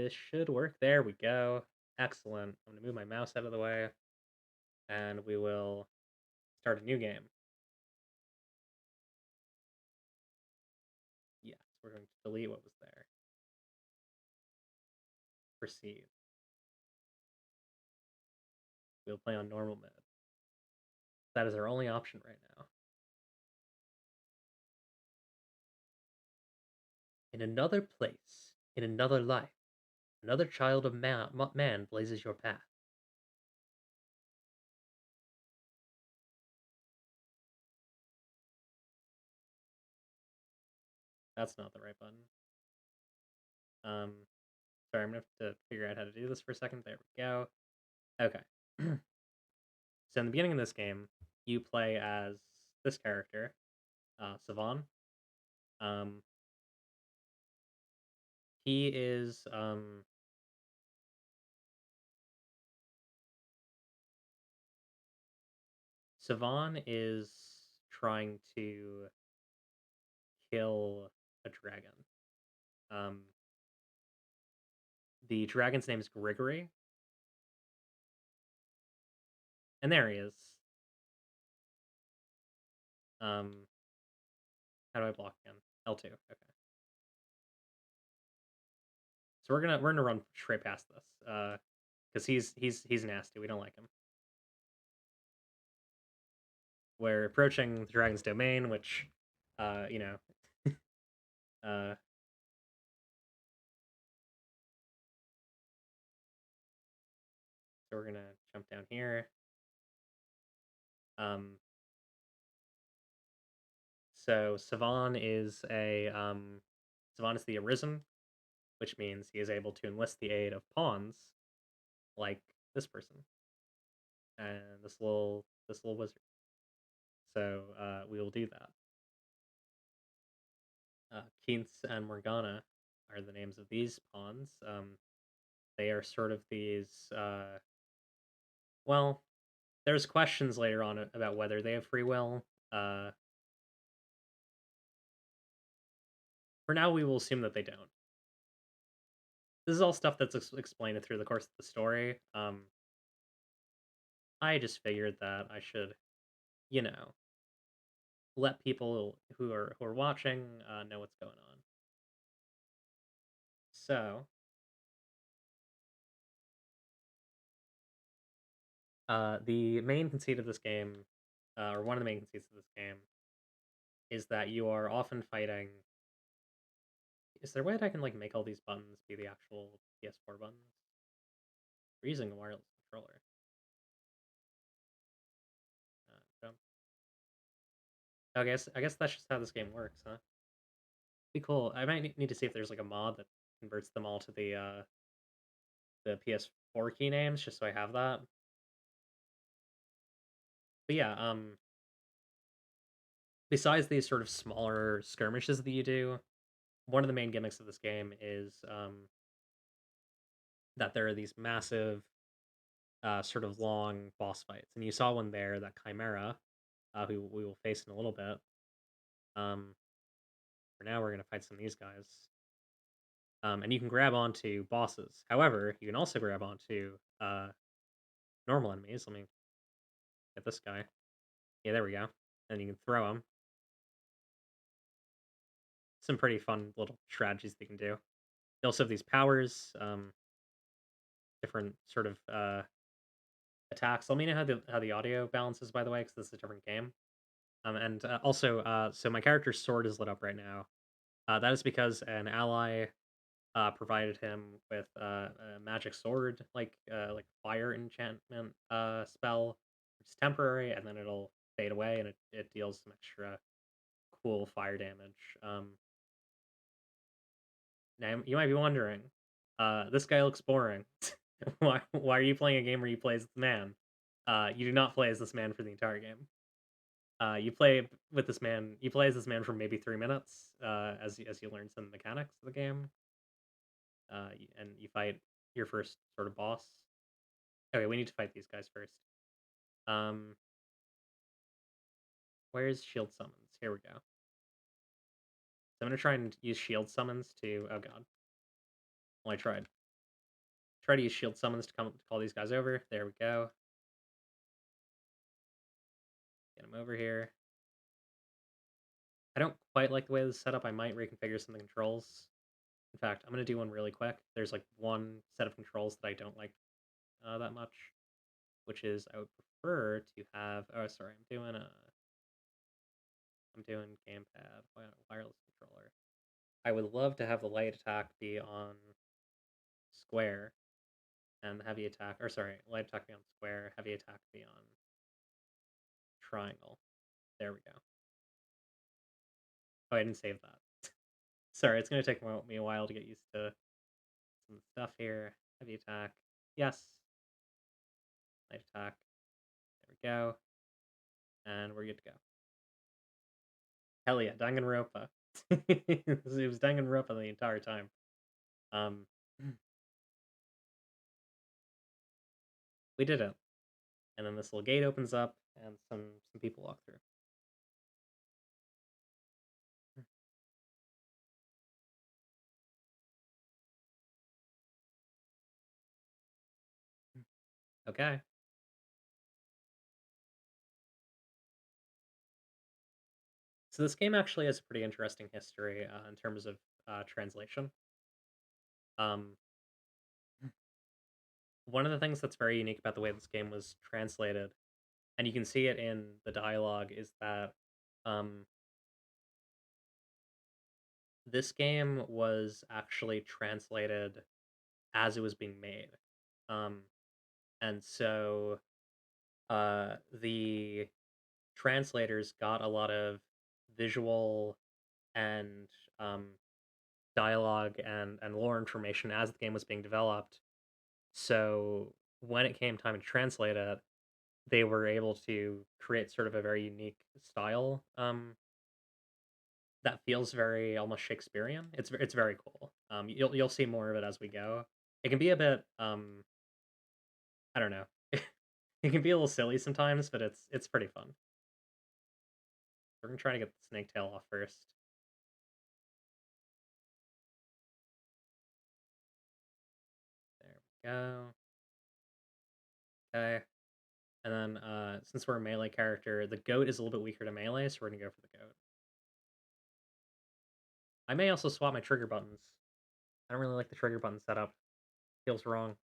This should work. There we go. Excellent. I'm going to move my mouse out of the way, and we will start a new game. Yes, we're going to delete what was there. Proceed. We'll play on normal mode. That is our only option right now. In another place, in another life, another child of man blazes your path. That's not the right button. Sorry, I'm gonna have to figure out how to do this for a second. There we go. Okay. So in the beginning of this game, you play as this character, Savan. Um, he is Savan is trying to kill a dragon. Um, the dragon's name is Grigory, and there he is. How do I block again? L2. Okay. So we're gonna run straight past this, because he's nasty. We don't like him. We're approaching the dragon's domain, which, you know, uh, so we're gonna jump down here. Um, so Savan is the Arisen, which means he is able to enlist the aid of pawns like this person and this little wizard. So we will do that. Keiths and Morgana are the names of these pawns. They are sort of these. Well, there's questions later on about whether they have free will. For now, we will assume that they don't. This is all stuff that's explained through the course of the story. I just figured that I should, you know, let people who are watching know what's going on. So, the main conceit of this game, or one of the main conceits of this game, is that you are often fighting. Is there a way that I can like make all these buttons be the actual PS4 buttons? We're using a wireless controller. Jump. I guess that's just how this game works, huh? Be cool. I might need to see if there's like a mod that converts them all to the PS4 key names, just so I have that. But yeah, besides these sort of smaller skirmishes that you do, one of the main gimmicks of this game is that there are these massive, sort of long boss fights, and you saw one there, that Chimera, who we will face in a little bit. Um, for now, we're gonna fight some of these guys. And you can grab onto bosses. However, you can also grab onto normal enemies. Let me get this guy. Yeah, there we go. And you can throw him. Some pretty fun little strategies they can do. They also have these powers, different sort of attacks. Let me know how the audio balances, by the way, because this is a different game. And also, so my character's sword is lit up right now. That is because an ally provided him with a magic sword, like fire enchantment spell, which is temporary, and then it'll fade away, and it deals some extra cool fire damage. Now you might be wondering, this guy looks boring. Why are you playing a game where you play as this man? You do not play as this man for the entire game. You play with this man. You play as this man for maybe 3 minutes, as you learn some mechanics of the game, and you fight your first sort of boss. Okay, we need to fight these guys first. Um, where's shield summons? Here we go. So I'm gonna try and use shield summons to. Oh god. Well, I tried. Try to use shield summons to come to call these guys over. There we go. Get them over here. I don't quite like the way this is set up. I might reconfigure some of the controls. In fact, I'm gonna do one really quick. There's like one set of controls that I don't like that much, which is I would prefer to have. Oh, sorry, I'm doing gamepad wireless controller. I would love to have the light attack be on square and the heavy attack, or sorry, light attack be on square, heavy attack be on triangle. There we go. Oh, I didn't save that. Sorry, it's gonna take me a while to get used to some stuff here. Heavy attack, yes. Light attack, there we go, and we're good to go. Hell yeah, Danganronpa. It was Danganronpa the entire time. Um, we did it, and then this little gate opens up, and some people walk through. Okay. So this game actually has a pretty interesting history in terms of translation. Um, one of the things that's very unique about the way this game was translated, and you can see it in the dialogue, is that um, this game was actually translated as it was being made. Um, and so the translators got a lot of visual and um, dialogue and lore information as the game was being developed. So when it came time to translate it, they were able to create sort of a very unique style that feels very almost Shakespearean. It's very cool. You'll see more of it as we go. It can be a bit I don't know. It can be a little silly sometimes, but it's pretty fun. We're gonna try to get the snake tail off first. There we go. Okay. And then since we're a melee character, the goat is a little bit weaker to melee, so we're gonna go for the goat. I may also swap my trigger buttons. I don't really like the trigger button setup. Feels wrong.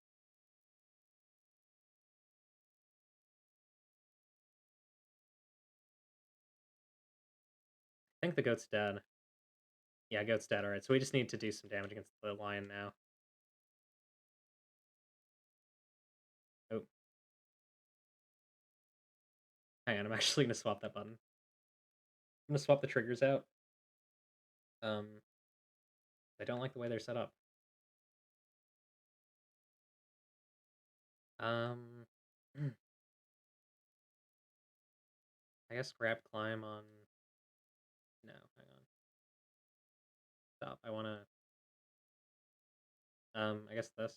I think the goat's dead. Yeah, goat's dead. Alright, so we just need to do some damage against the lion now. Oh, hang on, I'm actually gonna swap that button. I'm gonna swap the triggers out. I don't like the way they're set up. Um, I guess grab climb on. No, hang on. Stop. I wanna. I guess this.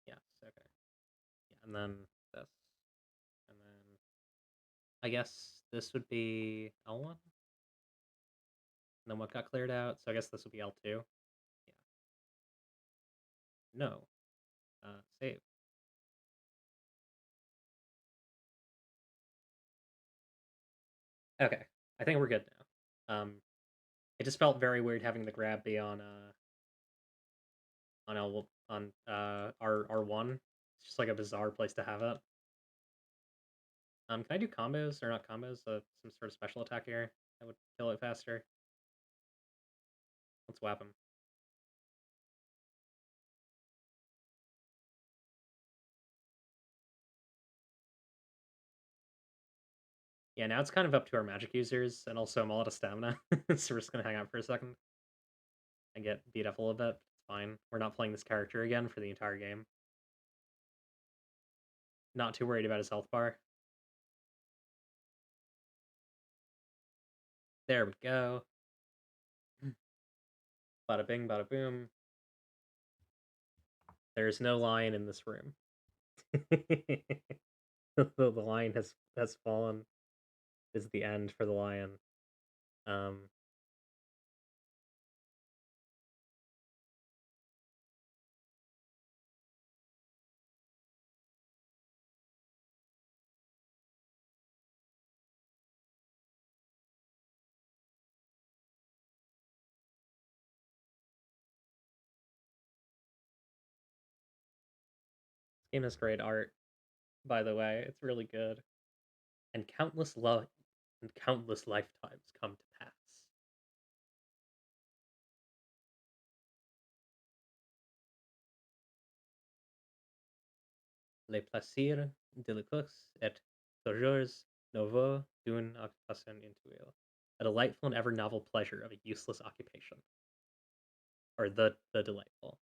Yes. Okay. Yeah, and then this, and then I guess this would be L1. And then what got cleared out? So I guess this would be L2. Yeah. No. Save. Okay. I think we're good now. It just felt very weird having the grab be on L on R1. It's just like a bizarre place to have it. Can I do combos or not combos? Some sort of special attack here that would kill it faster. Let's whap him. Yeah, now it's kind of up to our magic users, and also I'm all out of stamina, so we're just gonna hang out for a second and get beat up a little bit. It's fine. We're not playing this character again for the entire game. Not too worried about his health bar. There we go. Bada bing, bada boom. There's no lion in this room. The lion has fallen. Is the end for the lion. Um, Game has great art, by the way. It's really good. And countless lifetimes come to pass. Les plaisirs de luxe et toujours nouveau d'une occupation inutile. A delightful and ever novel pleasure of a useless occupation. Or the delightful.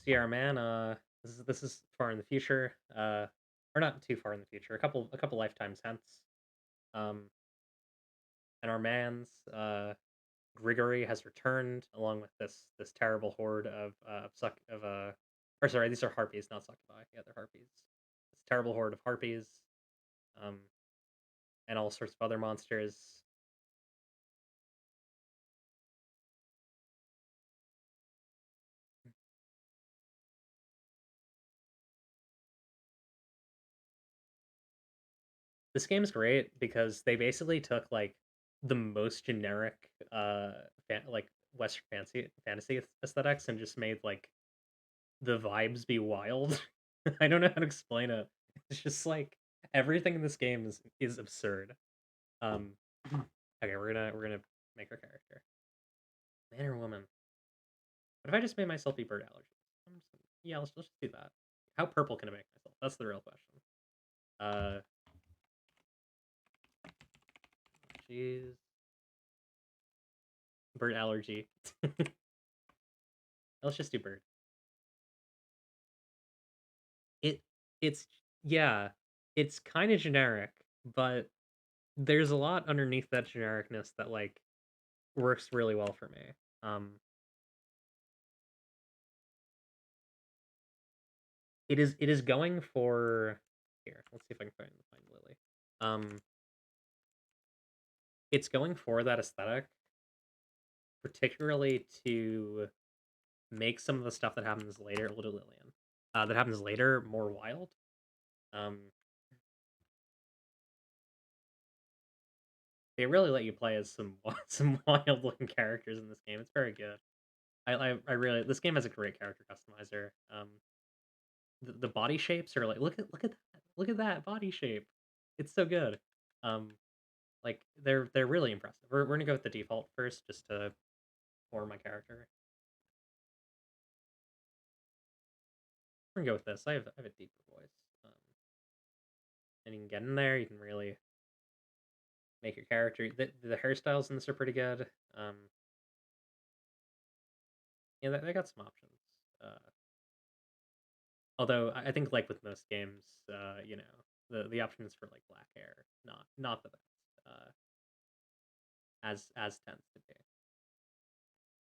Sierra Man, this is far in the future. Or not too far in the future. A couple lifetimes hence. Um, and our man's Grigory has returned along with this terrible horde of suck of or sorry, these are harpies, not succubi. Yeah, they're harpies. This terrible horde of harpies, um, and all sorts of other monsters. This game's great because they basically took like the most generic like Western fantasy aesthetics and just made like the vibes be wild. I don't know how to explain it. It's just like everything in this game is absurd. Um, okay, we're gonna make our character man or woman. What if I just made myself be bird allergy? Yeah, let's just do that. How purple can I make myself? That's the real question. Uh, jeez, bird allergy. Let's just do bird. It it's yeah, it's kind of generic, but there's a lot underneath that genericness that like works really well for me. Um, it is going for here. Let's see if I can find Lily. Um, it's going for that aesthetic, particularly to make some of the stuff that happens later, Little Lillian, that happens later more wild. Um, they really let you play as some some wild looking characters in this game. It's very good. I really this game has a great character customizer. The body shapes are like look at that body shape. It's so good. Um, like they're really impressive. We're gonna go with the default first, just to form my character. We're gonna go with this. I have a deeper voice. And you can get in there. You can really make your character. The hairstyles in this are pretty good. Um, yeah, they got some options. Uh, although I think like with most games, the options for like black hair not the best. As tends to be.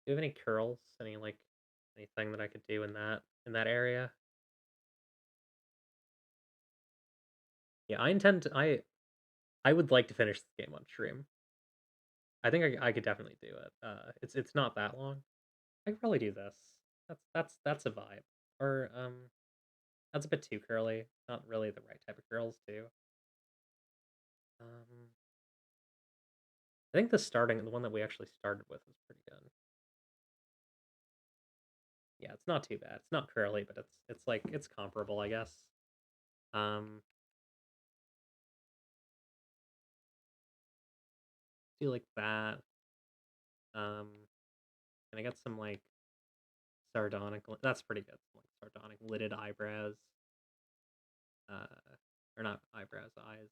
Do you have any curls? Any like anything that I could do in that area? Yeah, I would like to finish this game on stream. I think I could definitely do it. It's not that long. I could probably do this. That's a vibe. Or that's a bit too curly. Not really the right type of curls too. Um, I think the one that we actually started with was pretty good. Yeah, it's not too bad. It's not curly, but it's like it's comparable, I guess. Um, do like that. Um, and I got some like sardonic. That's pretty good. Some, like sardonic lidded eyebrows. Uh, or not eyebrows, eyes.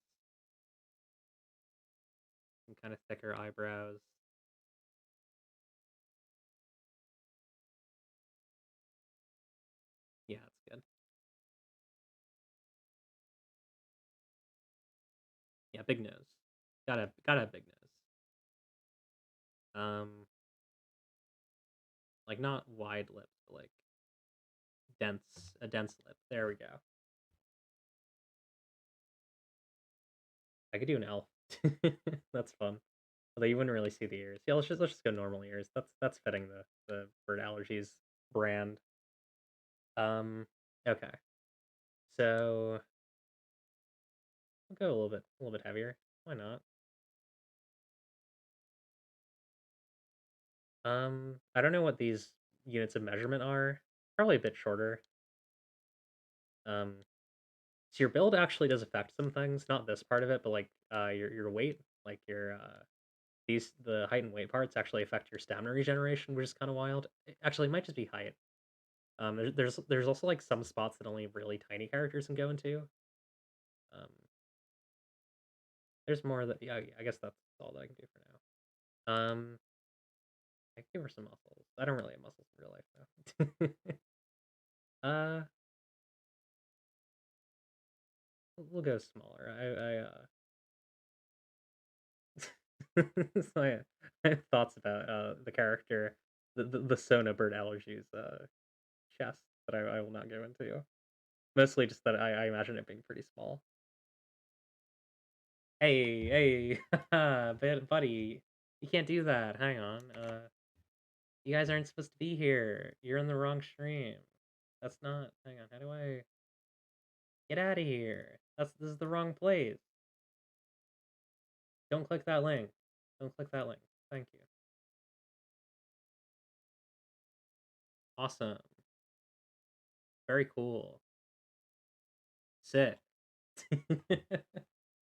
Some kind of thicker eyebrows. Yeah, it's good. Yeah, big nose. Gotta have big nose. Um, like not wide lips, but like dense lip. There we go. I could do an elf. That's fun. Although you wouldn't really see the ears. Yeah, let's just go normal ears. That's fitting the bird allergies brand. Okay. So we'll go a little bit heavier. Why not? I don't know what these units of measurement are. Probably a bit shorter. Um, so your build actually does affect some things. Not this part of it, but like your weight, like your the height and weight parts actually affect your stamina regeneration, which is kind of wild. Actually, it might just be height. There's also like some spots that only really tiny characters can go into. Um, there's more that yeah, I guess that's all that I can do for now. I can give her some muscles. I don't really have muscles in real life though. uh, we'll go smaller. So I have thoughts about the character, the Sona bird allergies chest that I will not go into. Mostly just that I imagine it being pretty small. Hey, buddy, you can't do that. Hang on. You guys aren't supposed to be here. You're in the wrong stream. That's not. Hang on. How do I get out of here? This is the wrong place. Don't click that link. Don't click that link. Thank you. Awesome. Very cool. Sick.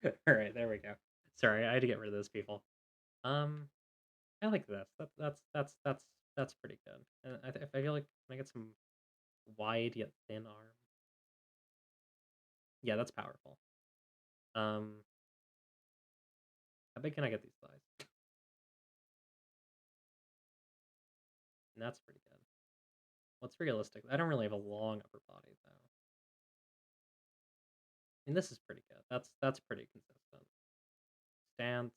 All right, there we go. Sorry, I had to get rid of those people. Um, I like this. That's pretty good. And I feel like can I get some wide yet thin arm? Yeah, that's powerful. Um, how big can I get these thighs? And that's pretty good. What's realistic? I don't really have a long upper body though. I mean, this is pretty good. That's pretty consistent. Stance.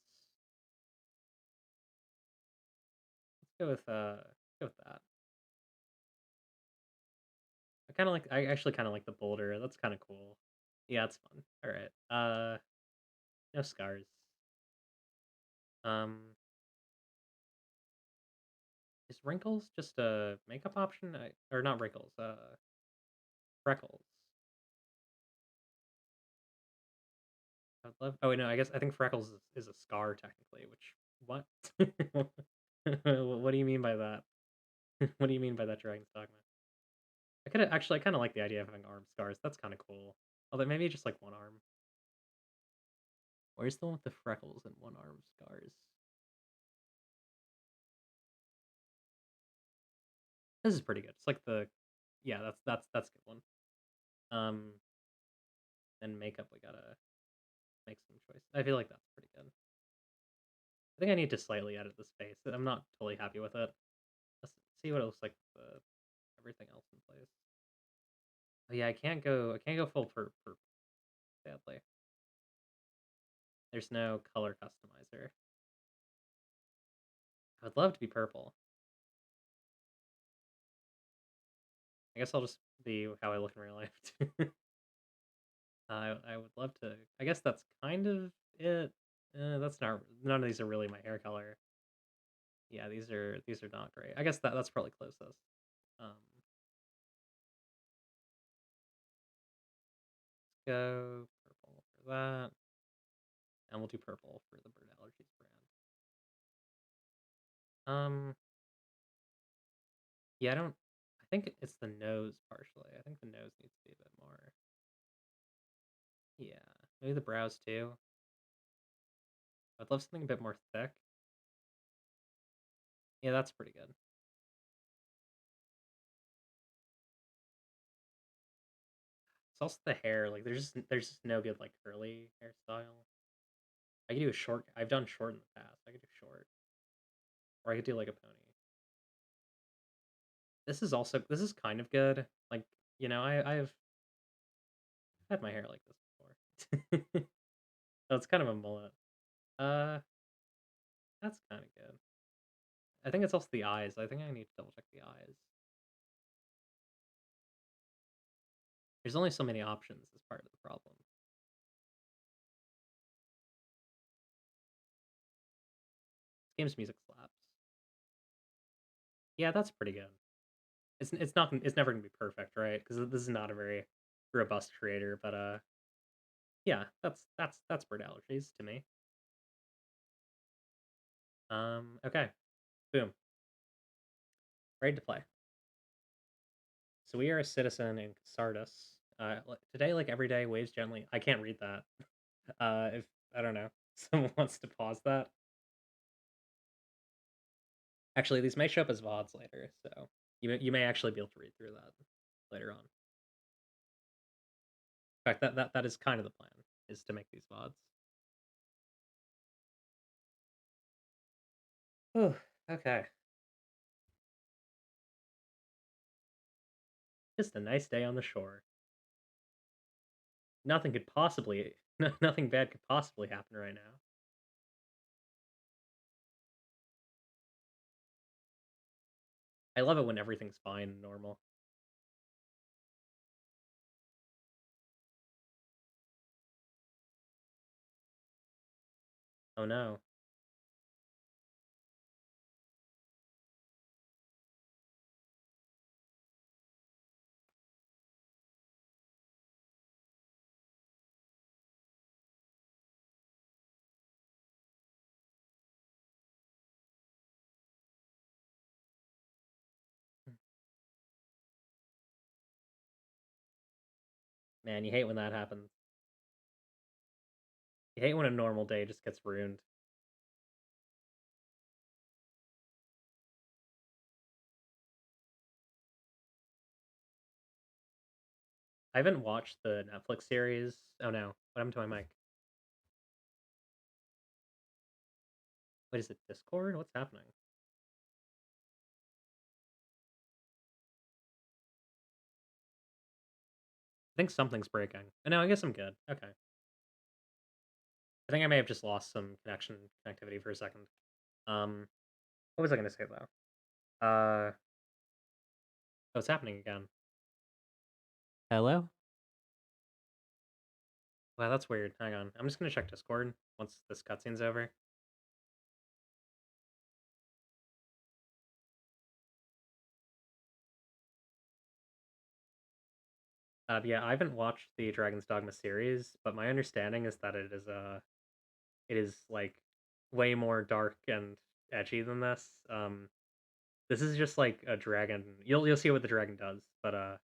Let's go with that. I actually kind of like the boulder. That's kind of cool. Yeah, it's fun. All right. No scars. Um, is wrinkles just a makeup option? Or not wrinkles? Freckles. I'd love. Oh wait, no. I think freckles is a scar technically. Which what? What do you mean by that? What do you mean by that, Dragon's Dogma? I kind of like the idea of having arm scars. That's kind of cool. Although maybe just like one arm. Where's the one with the freckles and one arm scars? This is pretty good. It's like the yeah, that's a good one. Um, and makeup we gotta make some choice. I feel like that's pretty good. I think I need to slightly edit the space. I'm not totally happy with it. Let's see what it looks like with everything else in place. Oh yeah, I can't go full purple, sadly. There's no color customizer. I would love to be purple. I guess I'll just be how I look in real life. I would love to. I guess that's kind of it. That's not. None of these are really my hair color. Yeah, these are not great. I guess that's probably closest. Um, go purple for that, and we'll do purple for the bird allergies brand. Yeah, I don't. I think it's the nose partially. I think the nose needs to be a bit more. Yeah, maybe the brows too. I'd love something a bit more thick. Yeah, that's pretty good. It's also the hair. Like, there's just no good like curly hairstyle. I could do a short. I've done short in the past. I could do short, or I could do like a pony. This is kind of good. Like, I've had my hair like this before. So it's kind of a mullet. Uh, that's kind of good. I think it's also the eyes. I think I need to double check the eyes. There's only so many options as part of the problem. This game's music slaps. Yeah, that's pretty good. It's never gonna be perfect, right? Because this is not a very robust creator, but, yeah, that's bird allergies to me. Okay, boom, ready to play. So we are a citizen in Sardis. Today, like every day, waves gently. I can't read that. If I don't know, someone wants to pause that. Actually, these may show up as VODs later, so you may actually be able to read through that later on. In fact, that is kind of the plan, is to make these VODs. Whew, okay. Just a nice day on the shore. Nothing could possibly nothing bad could possibly happen right now. I love it when everything's fine and normal. Oh no. Man, you hate when that happens. You hate when a normal day just gets ruined. I haven't watched the Netflix series. Oh no, what happened to my mic? Wait, is it Discord? What's happening? I think something's breaking. Oh, no, I guess I'm good. Okay. I think I may have just lost some connectivity for a second. What was I gonna say though? Oh, it's happening again. Hello? Wow, that's weird. Hang on. I'm just gonna check Discord once this cutscene's over. Yeah, I haven't watched the Dragon's Dogma series, but my understanding is that it is like way more dark and edgy than this. This is just like a dragon. You'll see what the dragon does, but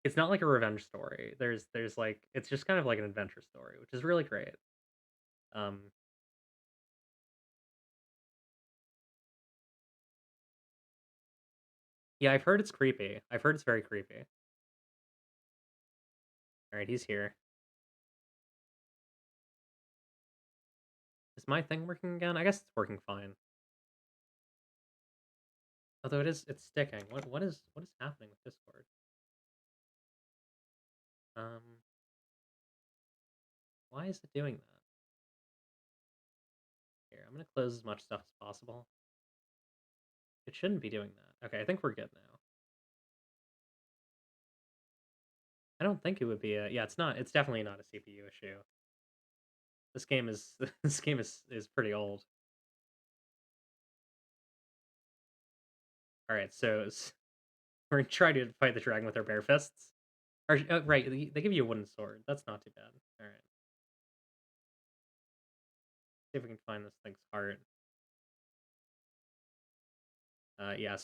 it's not like a revenge story. There's like it's just kind of like an adventure story, which is really great. Um, yeah, I've heard it's creepy. I've heard it's very creepy. All right, he's here. Is my thing working again? I guess it's working fine. Although it's sticking. What is happening with Discord? Um, why is it doing that? Here, I'm gonna close as much stuff as possible. It shouldn't be doing that. Okay, I think we're good now. I don't think it would be a yeah, it's not. It's definitely not a CPU issue. This game is this game is pretty old. All right, so we're trying to fight the dragon with our bare fists. Or, right, they give you a wooden sword. That's not too bad. All right, see if we can find this thing's heart. Yeah.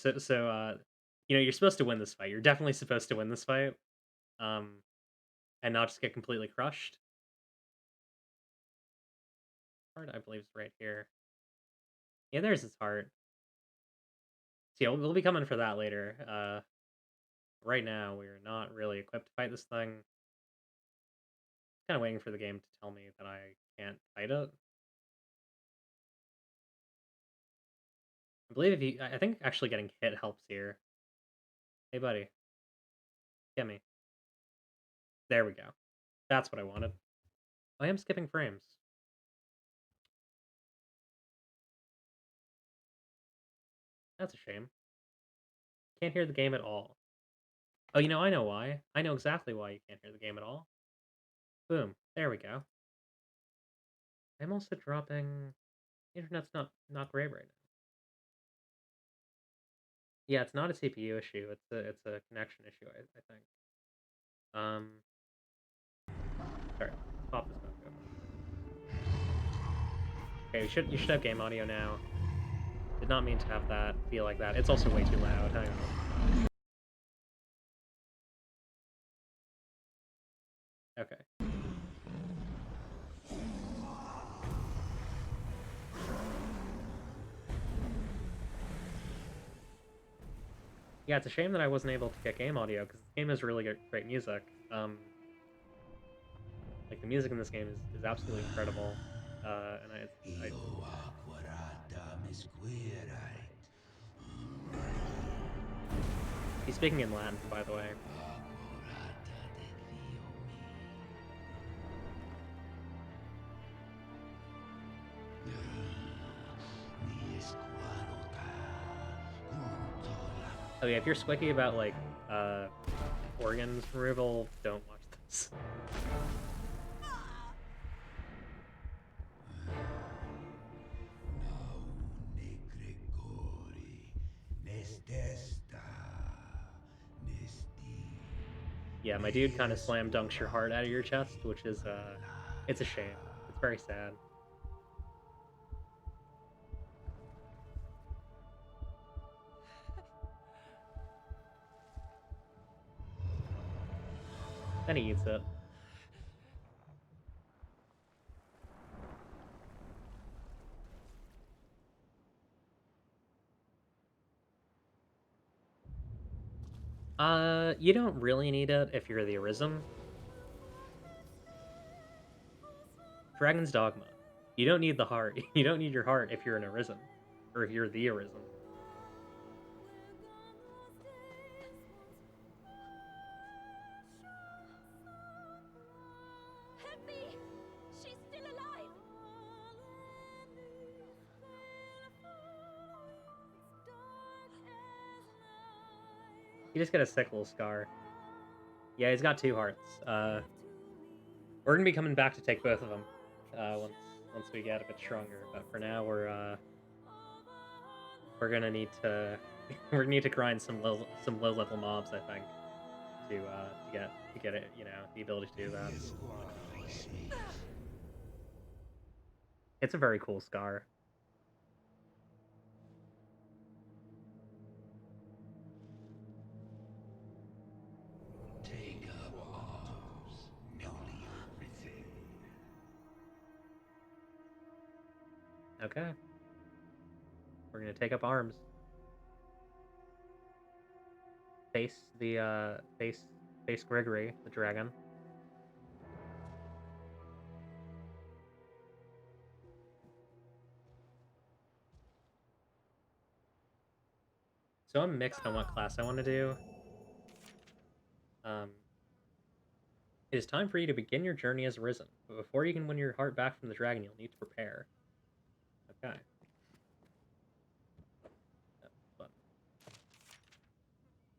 You're supposed to win this fight. You're definitely supposed to win this fight. Um, and not just get completely crushed. Heart, I believe, is right here. Yeah, there's his heart. So yeah, we'll be coming for that later. Right now we're not really equipped to fight this thing. Kind of waiting for the game to tell me that I can't fight it. I believe if you, I think actually getting hit helps here. Hey, buddy, get me. There we go. That's what I wanted. I am skipping frames. That's a shame. Can't hear the game at all. Oh, you know, I know why. I know exactly why you can't hear the game at all. Boom. There we go. I'm also dropping... Internet's not great right now. Yeah, it's not a CPU issue. It's a connection issue, I think. Sorry, pop this back open. Okay, you should have game audio now. Did not mean to have that feel like that. It's also way too loud. Hang on. Okay. Yeah, it's a shame that I wasn't able to get game audio because this game has really great music. Like the music in this game is absolutely incredible. And I he's speaking in Latin, by the way. Oh yeah, if you're squicky about like organs removal, don't watch this. Yeah, my dude kind of slam dunks your heart out of your chest, which is it's a shame. It's very sad. Then he eats it. You don't really need it if you're the Arism. Dragon's Dogma. You don't need the heart. You don't need your heart if you're an Arism. Or if you're the Arism. Help me! She's still alive! You just get a sick little scar. Yeah, he's got 2 hearts. We're gonna be coming back to take both of them. Once we get a bit stronger. But for now we're gonna need to we're gonna need to grind some low level mobs, I think, to get it, you know, the ability to do that. It's a very cool scar. Take up arms, newly arisen. Okay. We're gonna take up arms. Face Gregory, the dragon. So I'm mixed on what class I want to do. Um, it is time for you to begin your journey as Arisen, but before you can win your heart back from the dragon, you'll need to prepare. Okay. But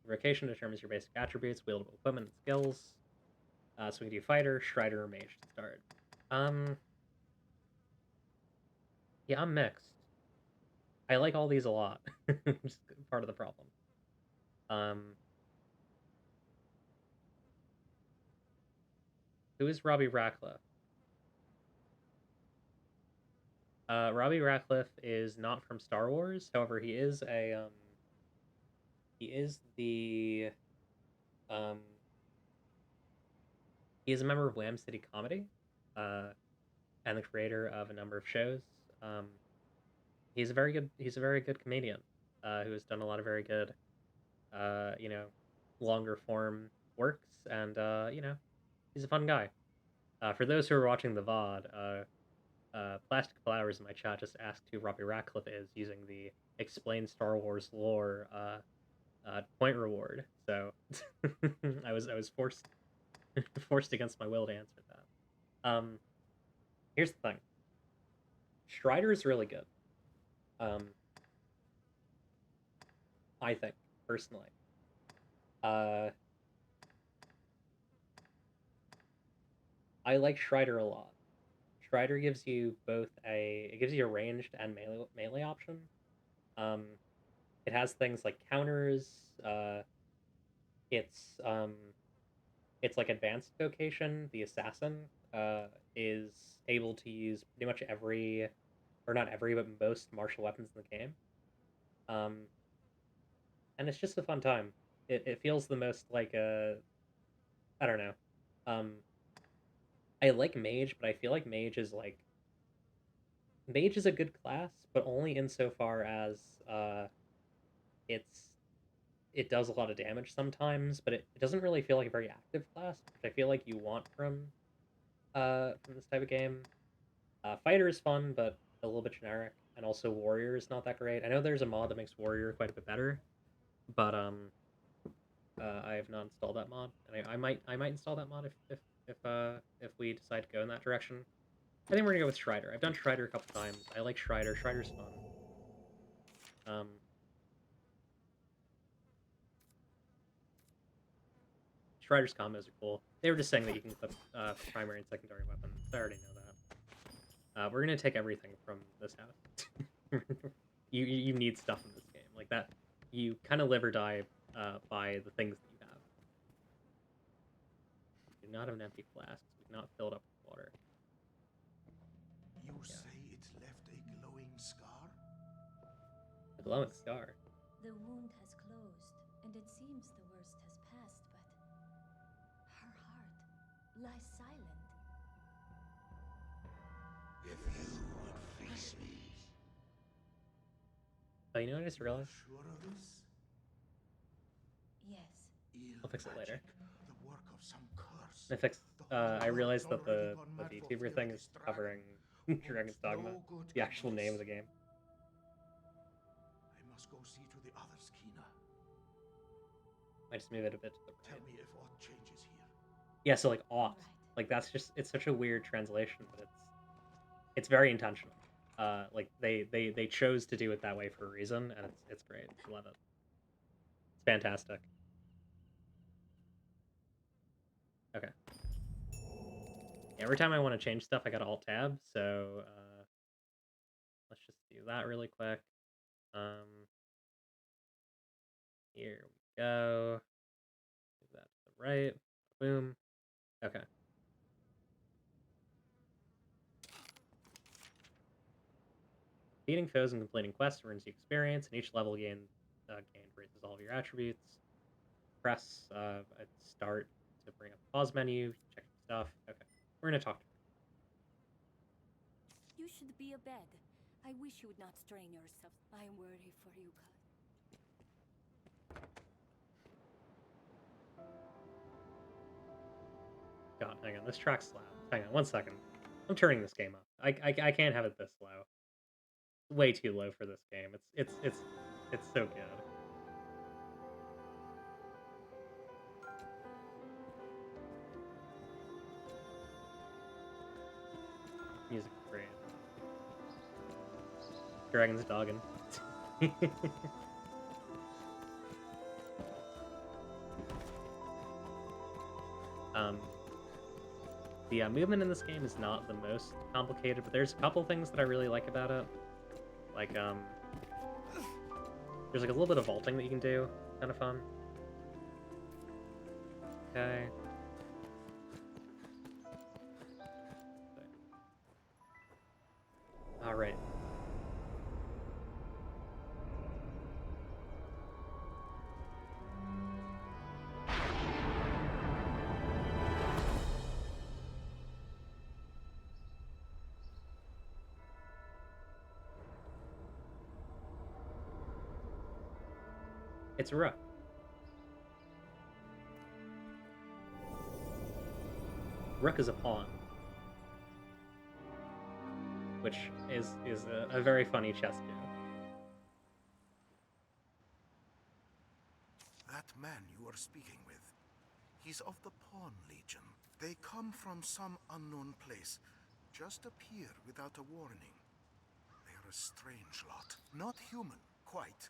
vocation determines your basic attributes, wieldable equipment, and skills. So we can do fighter, strider, or mage to start. Yeah, I'm mixed. I like all these a lot. Just part of the problem. Who is Robbie Ratcliffe? Robbie Ratcliffe is not from Star Wars. However, he is he is the um he is a member of Wham City Comedy, uh, and the creator of a number of shows. Um, he's a very good comedian, who has done a lot of very good, you know, longer form works, and you know, he's a fun guy. For those who are watching the VOD, Plastic Flowers in my chat just asked who Robbie Ratcliffe is using the explain Star Wars lore point reward. So I was forced forced against my will to answer that. Here's the thing. Strider is really good. Um, I think personally. Uh, I like Strider a lot. Strider gives you both it gives you a ranged and melee option. Um, it has things like counters. It's um, it's like advanced vocation. The assassin is able to use pretty much every, or not every, but most martial weapons in the game. Um, and it's just a fun time. It feels the most like a, I don't know. Um, I like mage, but I feel like mage is a good class, but only insofar as it's it does a lot of damage sometimes, but it doesn't really feel like a very active class, which I feel like you want from this type of game. Fighter is fun, but a little bit generic, and also warrior is not that great. I know there's a mod that makes warrior quite a bit better, but I have not installed that mod, and I might install that mod if we decide to go in that direction. I think we're gonna go with Strider. I've done Strider a couple times. I like Strider. Strider's fun. Um, Strider's combos are cool. They were just saying that you can equip primary and secondary weapons. I already know that. We're gonna take everything from this house. You need stuff in this game like that. You kind of live or die by the things that you have. You do not have an empty flask. So we cannot fill it up with water. You Yeah, say it left a glowing scar? a glowing scar. The wound has closed, and it seems the worst has passed, but her heart lies silent. If you would face me. Oh, you know what I just You are realized? sure of this? Yes. Ill I'll fix it later. magic, the work of some curse. I fixed. The whole I realized world's that already the gone mad for fear VTuber of thing this is dragon. covering But Dragon's Dogma, no good the can actual name of the this. game. I must go see to the others, Kina. I just move it a bit to the Tell right. me if aught changes here. Yeah, so like All ought, right. like that's just it's such a weird translation, but it's very intentional. Like they chose to do it that way for a reason, and it's great. I love it. It's fantastic. Okay. Every time I want to change stuff, I got to alt tab. So let's just do that really quick. Um, Here we go. Move that to the right. Boom. Okay. Beating foes and completing quests earns you experience, and each level gained raises all of your attributes. Press at start to bring up the pause menu. Check your stuff. Okay. We're gonna talk to her. You should be abed. I wish you would not strain yourself. I am worried for you, God, hang on. This track's loud. Hang on 1 second. I'm turning this game up. I can't have it this low. Way too low for this game. It's so good. Music's great. Dragon's dogging. um, the movement in this game is not the most complicated, but there's a couple things that I really like about it. Like there's like a little bit of vaulting that you can do, kind of fun. Okay. All right. It's Rook. Rook is a pawn, which is a very funny chess game. That man you are speaking with, he's of the Pawn Legion. They come from some unknown place, just appear without a warning. They are a strange lot. Not human, quite.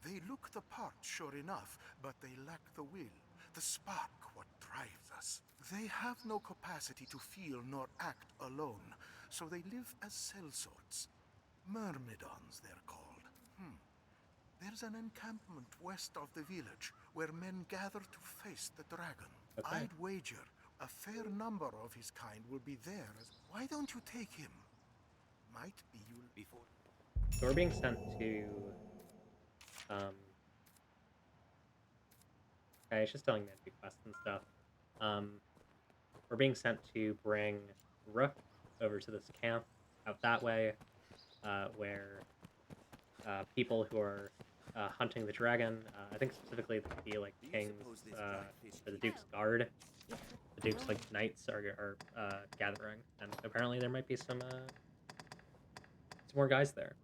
They look the part, sure enough, but they lack the will, the spark what drives us. They have no capacity to feel nor act alone, so they live as cell sorts. Myrmidons, they're called. There's an encampment west of the village where men gather to face the dragon. Okay. I'd wager a fair number of his kind will be there. Why don't you take him? Might be you'll before. So we're being sent to. Um, okay, it's just telling me to do quests and stuff. Um, we're being sent to bring Rook over to this camp out that way, where people who are hunting the dragon, I think specifically the like king's or the duke's guard, the duke's like knights are gathering, and apparently there might be some more guys there.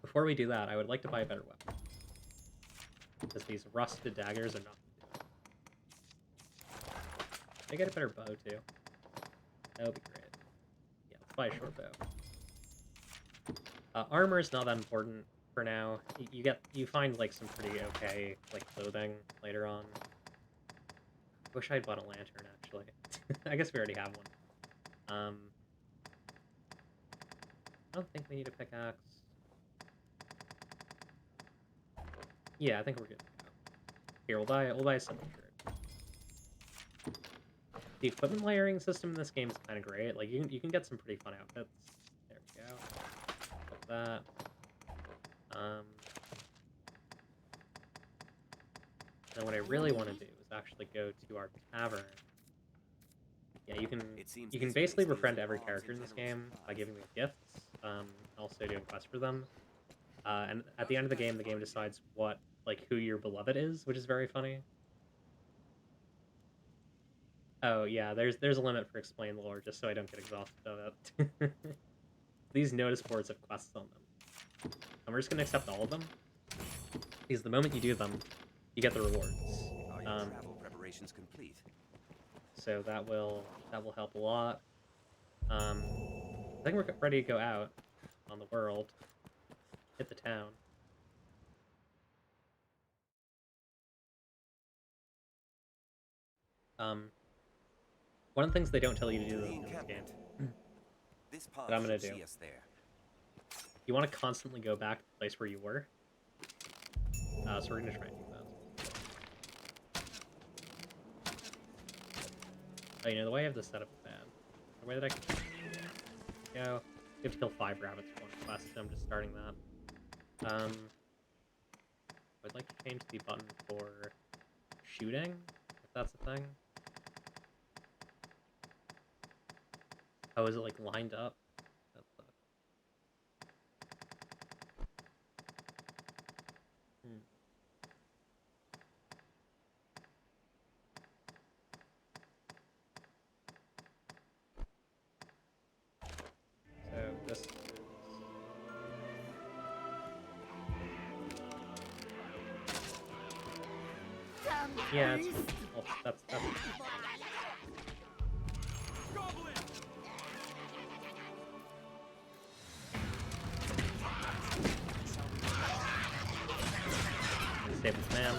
Before we do that, I would like to buy a better weapon, because these rusted daggers are not. Can I get a better bow too? That would be great. Yeah, let's buy a short bow. Armor is not that important for now. You find like some pretty okay like clothing later on. Wish I'd bought a lantern actually. I guess we already have one. I don't think we need a pickaxe. Yeah, I think we're good to go. Here, we'll buy a simple shirt. The equipment layering system in this game is kind of great. Like you can get some pretty fun outfits. There we go. Like that. Then what I really want to do is actually go to our tavern. Yeah, you can basically befriend every character in this game by giving them gifts, also doing quests for them. And at the end of the game decides who your beloved is, which is very funny. Oh yeah, there's a limit for explain lore, just so I don't get exhausted of it. These notice boards have quests on them, and we're just gonna accept all of them, because the moment you do them, you get the rewards. Are your travel preparations complete? So that will help a lot. I think we're ready to go out on the world, hit the town. One of the things they don't tell you to do in this game This path that I'm gonna should do. see us there. You want to constantly go back to the place where you were. So we're gonna try and do that. Oh, the way I have this set up is bad. The way that I can go, you have to kill 5 rabbits for one quest, so I'm just starting that. I'd like to change the button for shooting, if that's a thing. Oh, is it like lined up? That's So this is... Yeah, it's... Well, that's... Save this man.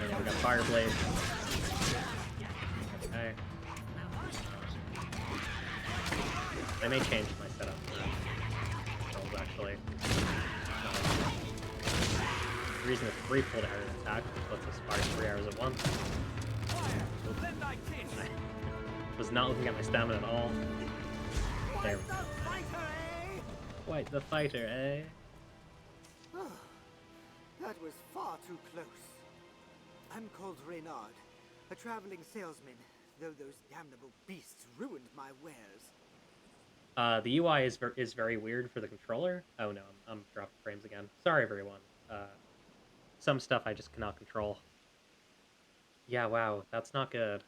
And now we got Fire Blade. Okay. I may change my setup for controls, actually. The reason it's 3 full to air attack lets us fire 3 arrows at once. Oops. I was not looking at my stamina at all. There we go. Quite the fighter, eh? That was far too close. I'm called Reynard, a traveling salesman, though those damnable beasts ruined my wares. The UI is very weird for the controller. Oh no, I'm dropping frames again. Sorry, everyone. Some stuff I just cannot control. Yeah, wow, that's not good.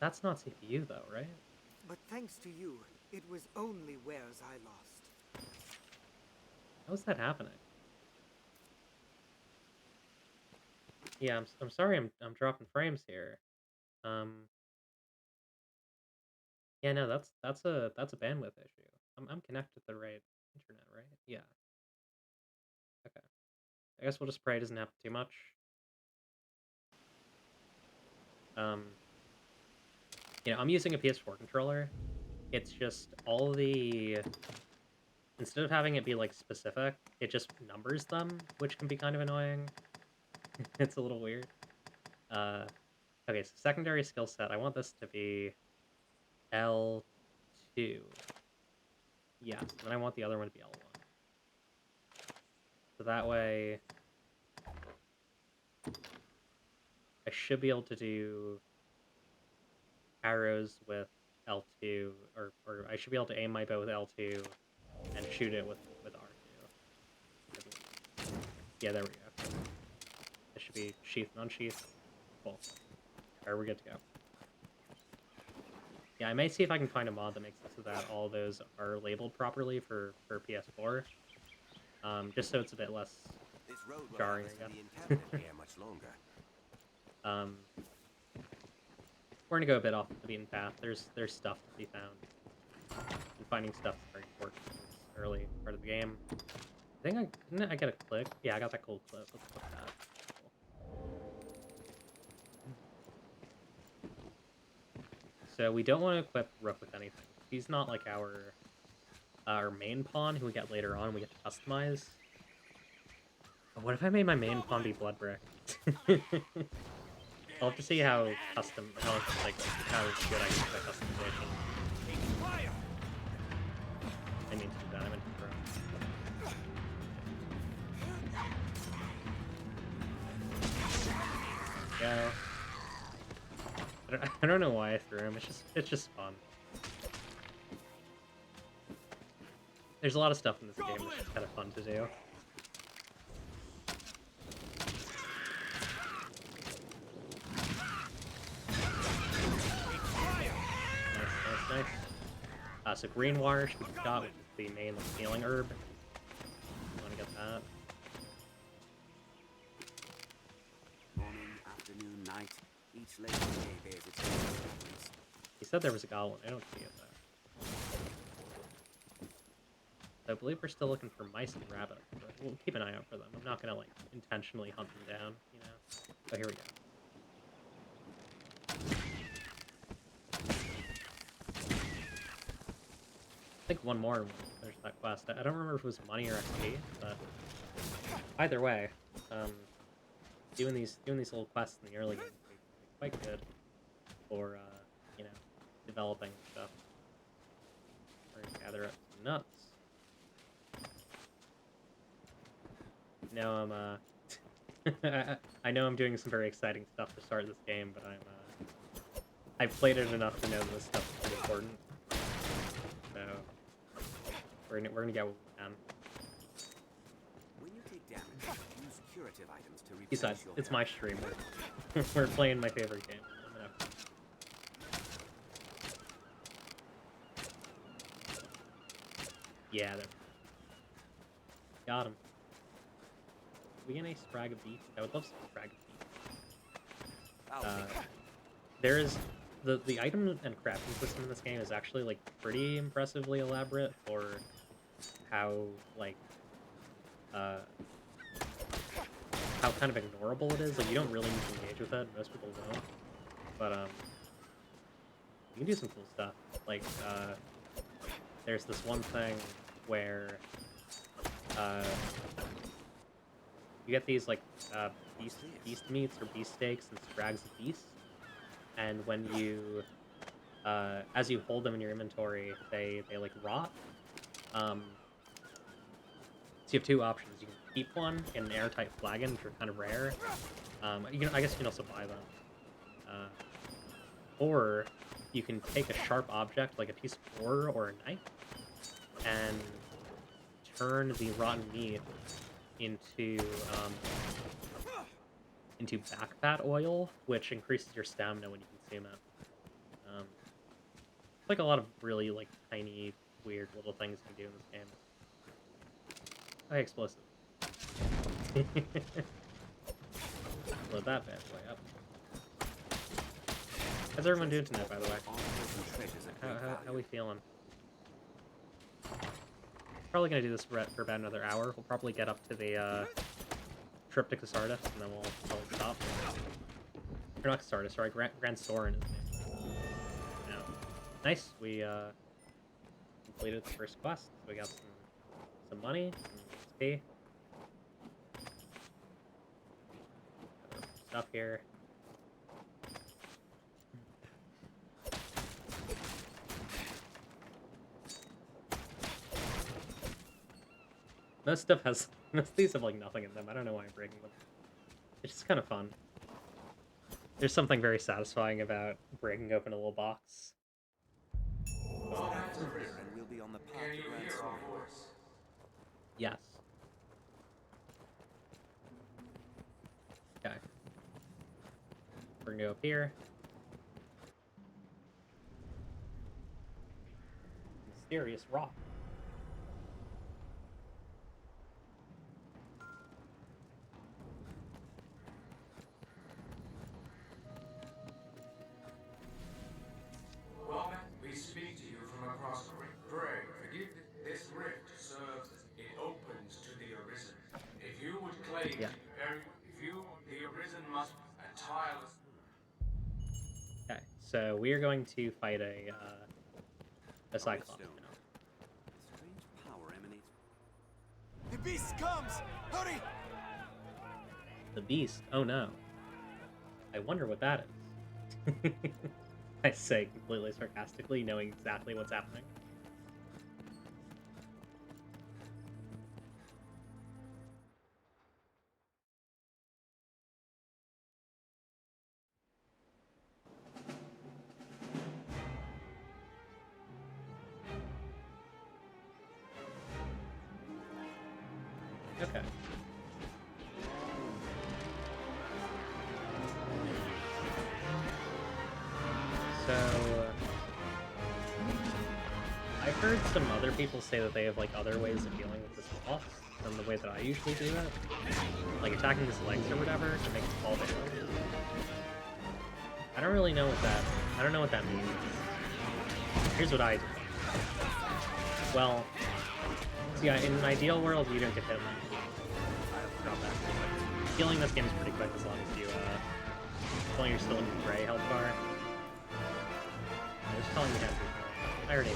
That's not CPU though, right? But thanks to you, it was only wares I lost. How's that happening? Yeah, I'm sorry. I'm dropping frames here. Yeah, no, that's a bandwidth issue. I'm connected to the right internet, right? Yeah. Okay. I guess we'll just pray it doesn't happen too much. Um, I'm using a PS4 controller. It's just all the instead of having it be like specific, it just numbers them, which can be kind of annoying. It's a little weird. Uh, okay, so secondary skill set. I want this to be L2. Yes, and then I want the other one to be L1. So that way, I should be able to do arrows with L2, or I should be able to aim my bow with L2 and shoot it with R2. I believe. Yeah, there we go. It should be sheath and unsheath. Cool. Alright, we're good to go. Yeah, I may see if I can find a mod that makes it so that all those are labeled properly for PS4. Just so it's a bit less This road will jarring, have us I in the guess. inhabited here much longer. We're gonna go a bit off the beaten path. There's stuff to be found. And finding stuff is very important in this early part of the game. I think didn't I get a clip? Yeah, I got that cool clip. Let's put that. So we don't want to equip Rook with anything. He's not like our main pawn, who we get later on. We get to customize. But what if I made my main pawn be Bloodbrick? I'll have to see how good I can get that customization. I mean to do that. I meant to throw. Yeah. I don't know why I threw him. It's just fun. There's a lot of stuff in this game that's just kind of fun to do. Nice. So green wire should be got, which is the main healing herb. You want to get that? Morning, afternoon, night. Each late day bears its own significance. He said there was a goblin. I don't see it though. So I believe we're still looking for mice and rabbits, but we'll keep an eye out for them. I'm not gonna like intentionally hunt them down, you know. But here we go. I think one more and we'll finish that quest. I don't remember if it was money or XP, but either way, doing these little quests in the early game is quite good for developing stuff. We're gonna gather up some nuts. Now I'm I know I'm doing some very exciting stuff to start this game, but I've played it enough to know that this stuff is pretty important. So we're gonna get what we can. When you take damage, use curative items to replenish Besides, your it's health. my stream. We're playing my favorite game. Yeah, there. Got him. We get a sprag of beef? I would love some sprag of beef. I'll take that. There is the item and crafting system in this game is actually like pretty impressively elaborate for how like how kind of ignorable it is. Like you don't really need to engage with it. Most people don't. But you can do some cool stuff. Like there's this one thing where you get these like beast meats or beast steaks and sprags of beast, and when you as you hold them in your inventory, they like rot. So you have two options. You can keep one in an airtight flagon, which are kind of rare. I guess you can also buy them. Or you can take a sharp object, like a piece of ore or a knife, and turn the rotten meat into back fat oil, which increases your stamina when you consume it. It's like a lot of really like tiny, weird little things you can do in this game. Oh, hey, explosive. Load that bad boy up. How's everyone doing tonight, by the way? How we feeling? Probably gonna do this for about another hour. We'll probably get up to the trip to Casardas, and then we'll stop. Or not Casardas, sorry, Grand Soren is the name. Yeah. Nice, we completed the first quest. So we got some money, some XP. Got some stuff here. Most of these have like nothing in them. I don't know why I'm breaking them. It's just kind of fun. There's something very satisfying about breaking open a little box. And we'll be on the path to Grand Soren. Yes. Okay. We're gonna go up here. Mysterious rock. Dogma, we speak to you from across the rift. Pray, forgive this rift serves as it opens to the Arisen. If you would claim Yeah. to be very, if you, the Arisen must a tireless. Okay, so we are going to fight a Cyclops Redstone. now. A strange power emanates. The beast comes! Hurry! The Beast. Oh no. I wonder what that is. I say completely sarcastically, knowing exactly what's happening. Okay. So, I've heard some other people say that they have like other ways of dealing with this boss than the way that I usually do it. Like attacking his legs or whatever to make him fall down. I don't really know what that. I don't know what that means. Here's what I do. Well, so yeah, in an ideal world, you don't get hit like drop that pretty quick. Healing this game is pretty quick as long as you, as long as you're still in the gray health bar. I'm just telling you how to do it. I already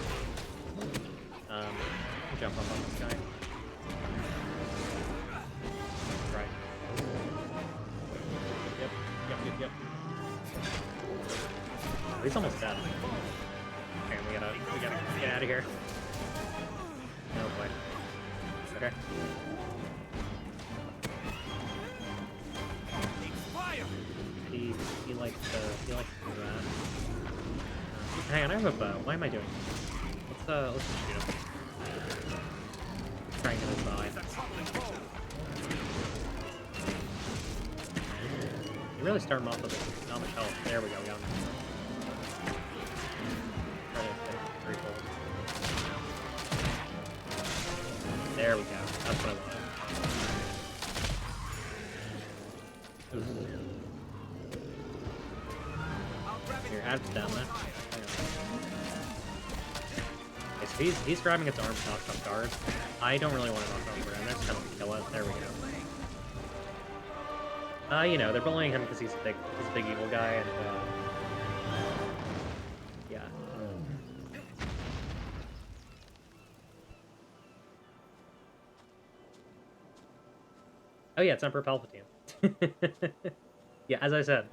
jump up on this guy. Right. Yep. Oh, he's almost dead. Okay, we gotta get out of here. No way. Okay. He likes to do that. Hang on, I have a bow. Why am I doing this? Let's just shoot him. Try and get his bow. You really start him off with not much health. There we go, got him. Try to hit him very cold. There we go. That's what I wanted. Here, add down that. Okay, so he's grabbing its arms knocked off guard. I don't really want to knock off guard. I'm just gonna kill it. There we go. You know, they're bullying him because he's a big evil guy, and yeah. Oh yeah, it's Emperor Palpatine. Yeah, as I said,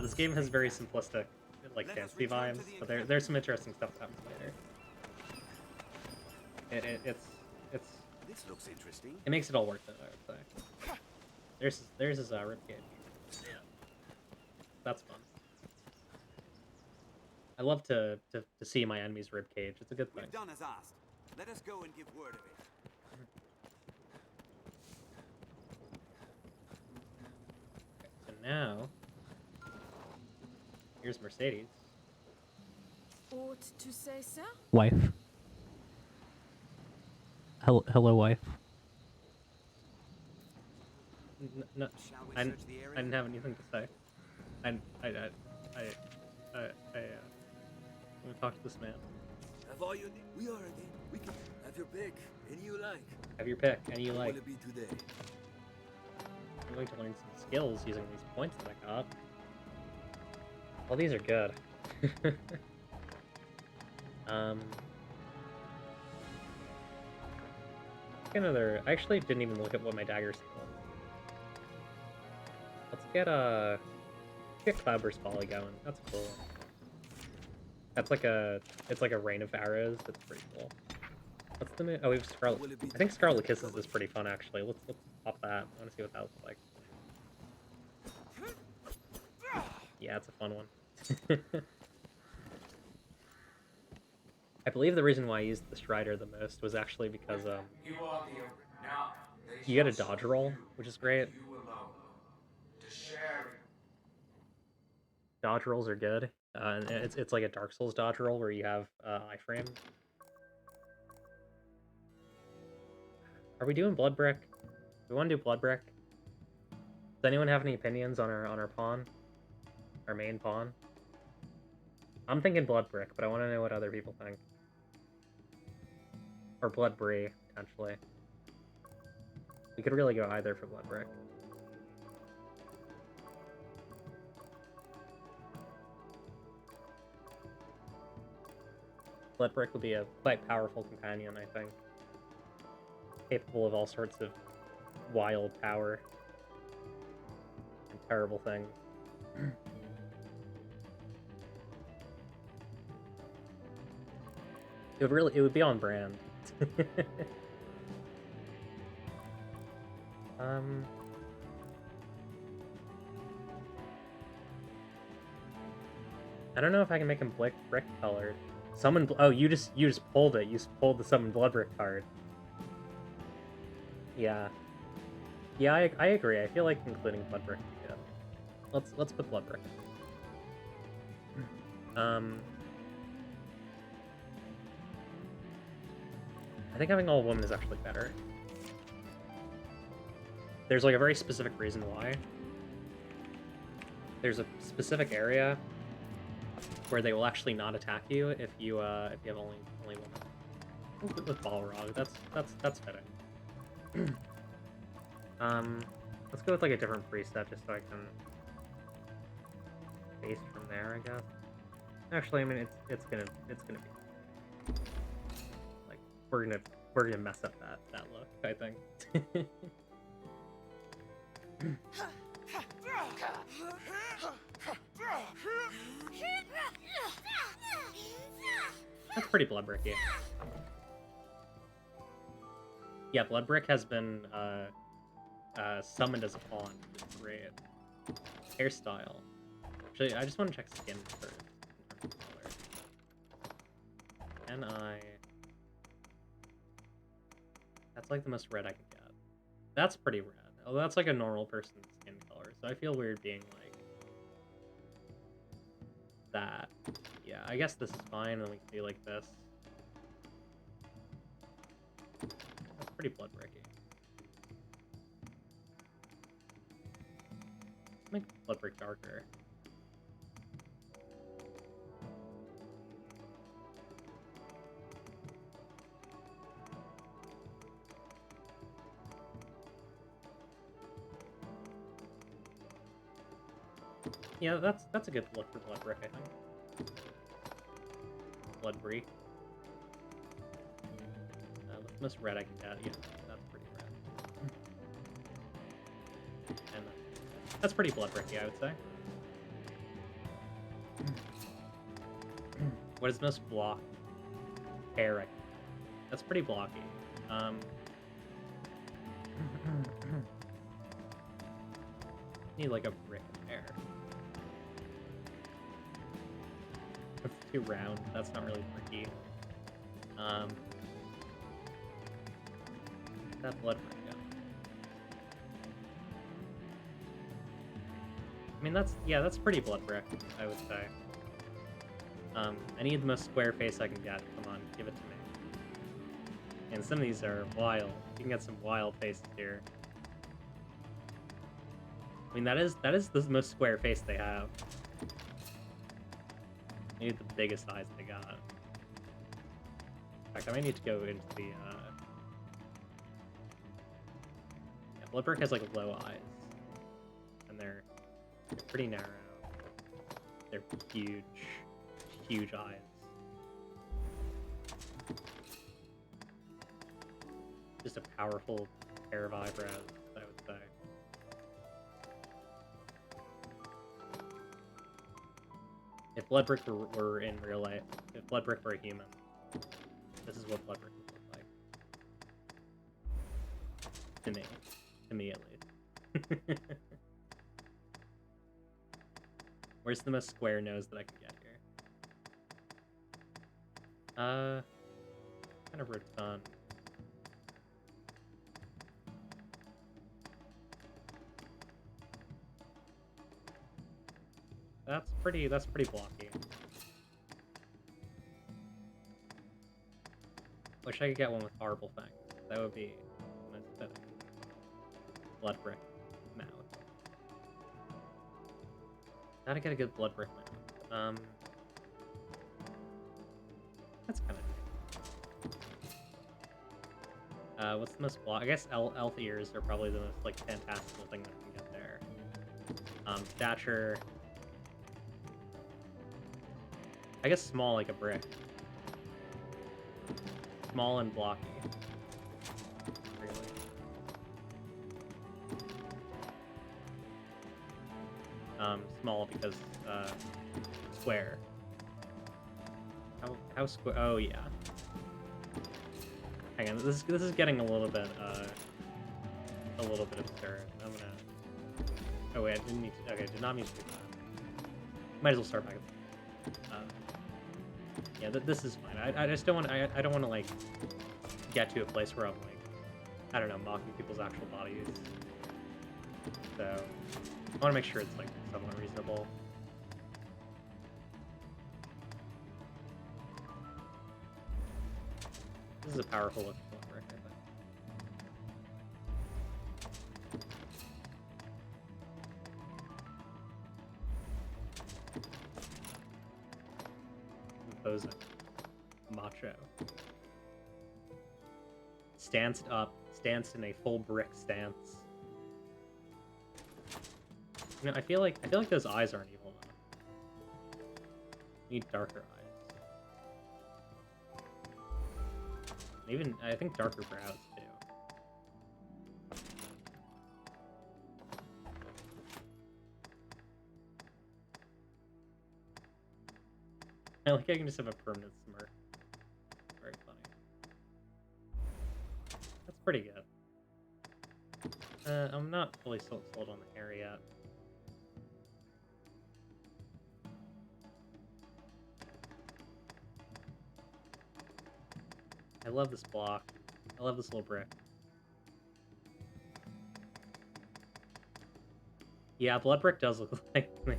this game has very simplistic, like fantasy vibes, but there's some interesting stuff that happens later. This looks interesting. It makes it all worth it, I would say. There's his ribcage. That's fun. I love to see my enemy's ribcage. It's a good thing. We've done as asked. Let us go and give word of it. So now, here's Mercedes. Ought to say, sir? Wife. Hello, wife. No, Shall we I search the area? didn't have anything to say. I want to talk to this man. Have all you need? We are again. We can have your pick, any you like. Have your pick, any you What like. will it be today? I'm going to learn some skills using these points that I got. All these are good. um, Another. I actually didn't even look at what my dagger skill is. Let's get Cloudburst Volley going. That's cool. That's like a. It's like a rain of arrows. That's pretty cool. What's the name? Oh, we have Scarlet. I think Scarlet Kisses is pretty fun actually. Let's pop that. I want to see what that looks like. Yeah, it's a fun one. I believe the reason why I used the Strider the most was actually because You are the now. They you get a shall dodge serve roll, you, which is great. you alone. To share Dodge rolls are good. And it's like a Dark Souls dodge roll where you have iframe. Are we doing Blood Brick? Do we want to do Blood Brick? Does anyone have any opinions on our pawn? Our main pawn? I'm thinking Blood Brick, but I want to know what other people think. Or Blood Brie, potentially. We could really go either for Blood Brick. Blood Brick would be a quite powerful companion, I think. Capable of all sorts of wild power. And terrible things. It would be on brand. I don't know if I can make him brick colored. Summon. Oh, you just pulled it. You just pulled the summon blood brick card. Yeah. Yeah, I agree. I feel like including blood brick. Yeah. Let's put blood brick. I think having all women is actually better. There's like a very specific reason why. There's a specific area where they will actually not attack you if you have only women. With Balrog, that's fitting. Let's go with like a different preset just so I can base from there, I guess. Actually, I mean it's gonna be like we're gonna mess up that look, I think. That's pretty blood bricky. Yeah, blood brick has been summoned as a pawn, which is great. Hairstyle. Actually, I just want to check skin first in terms of color. And that's like the most red I can get. That's pretty red. Oh, that's like a normal person's skin color, so I feel weird being like that. Yeah, I guess this is fine, and then we can do like this. That's pretty blood bricky. Make blood brick darker. Yeah, that's a good look for blood brick, I think. Blood brie. What's the most red I can get? Yeah, that's pretty red. And that's pretty blood bricky, I would say. What is the most block hair I can get? That's pretty blocky. Need like a brick of hair. That's too round. That's not really bricky. That blood brick down. I mean, that's pretty blood brick, I would say. I need the most square face I can get. Come on, give it to me. And some of these are wild. You can get some wild faces here. I mean, that is the most square face they have. I need the biggest eyes they got. In fact, I might need to go into the, yeah, Bloodbrick has, like, low eyes. and they're pretty narrow. They're huge, huge eyes. Just a powerful pair of eyebrows, I would say. If Bloodbrick were in real life, if Bloodbrick were a human, this is what Bloodbrick would look like. To me. To me, at least. Where's the most square nose that I could get here? Kind of rotund. That's pretty blocky. Wish I could get one with horrible fangs. That would be an aesthetic. Bloodbrick mouth. Gotta get a good Bloodbrick mouth. That's kind of what's the most block? I guess elf ears are probably the most like fantastical thing that we can get there. Stature. I guess small like a brick. Small and blocky. Really. Small because square. How square? Oh yeah. Hang on, this is getting a little bit absurd. I'm gonna. Oh wait, I didn't need to. Okay, did not mean to do that. Might as well start back. Yeah, this is fine. I just don't want. I don't want to like get to a place where I'm like, I don't know, mocking people's actual bodies. So I want to make sure it's like somewhat reasonable. This is a powerful looking Bloodbrick, I think. Imposing. Macho. Stanced up. Stanced in a full brick stance. You know, I feel like those eyes aren't evil enough. Need darker eyes. Even, I think darker brows, too. I like I can just have a permanent smirk. Very funny. That's pretty good. I'm not fully sold on the hair yet. I love this block. I love this little brick. Yeah, Bloodbrick does look like a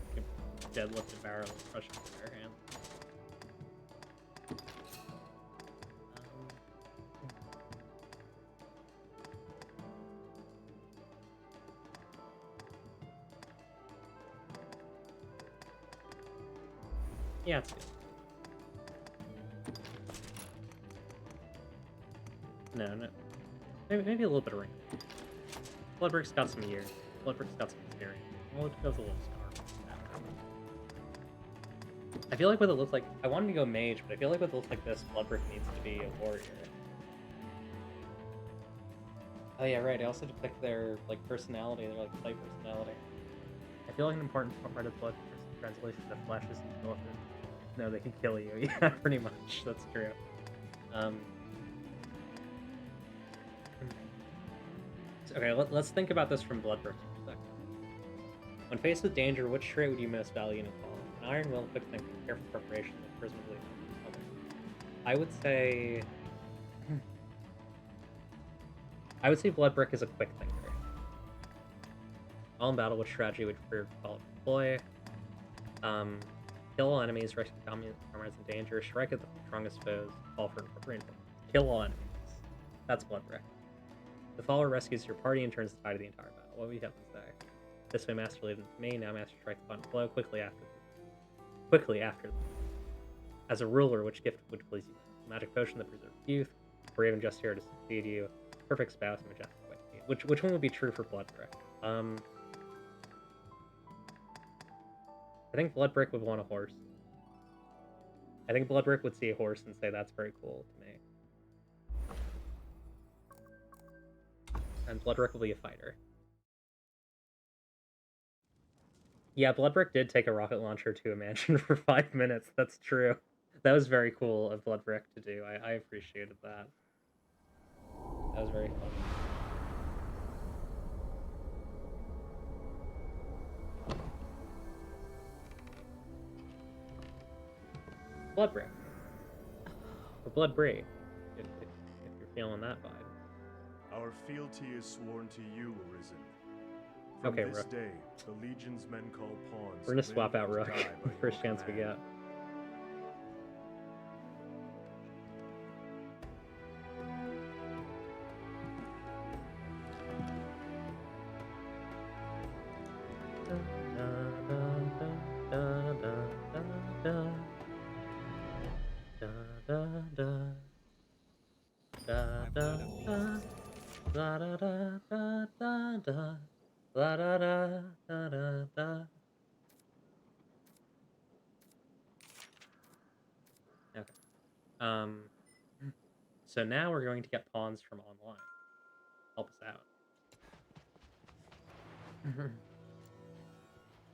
deadlift a barrel and crush it with their hand. Yeah, it's good. No. Maybe a little bit of ring. Bloodbrick's got some years. Bloodbrick's got some experience. Well, it goes a little scar. I feel like what it looks like... I wanted to go mage, but I feel like what it looks like this, Bloodbrick needs to be a warrior. Oh yeah, right. I also depict their like personality, their like play personality. I feel like an important part of Blood translation to flesh is north. No, they can kill you. Yeah, pretty much. That's true. Okay, let's think about this from Bloodbrick's perspective. When faced with danger, which trait would you most value in a call? An iron will, quick thinking, careful preparation, and presumably okay. I would say Bloodbrick is a quick thinker. All in battle, which strategy would you prefer to deploy? Kill all enemies, rescue comrades in danger, strike at the strongest foes, fall for reinforcements. Kill all enemies. That's Bloodbrick. The follower rescues your party and turns the tide of the entire battle. What we have to say? This way, Master leave them to me. Now, Master strike the final blow quickly after. As a ruler, which gift would please you? Magic potion that preserves youth, brave and just here to succeed you, perfect spouse, and majestic way. Which one would be true for Bloodbrick? think Bloodbrick would want a horse. I think Bloodbrick would see a horse and say that's very cool to me. And Bloodbrick will be a fighter. Yeah, Bloodbrick did take a rocket launcher to a mansion for 5 minutes. That's true. That was very cool of Bloodbrick to do. I appreciated that. That was very funny. Bloodbrick. Or Bloodbray, if you're feeling that vibe. Our fealty is sworn to you, Arisen. From Okay, this Rook. day, the Legion's men call pawns. We're gonna swap live out and Rook. die by your First chance we command. get. Okay. So now we're going to get pawns from online. Help us out.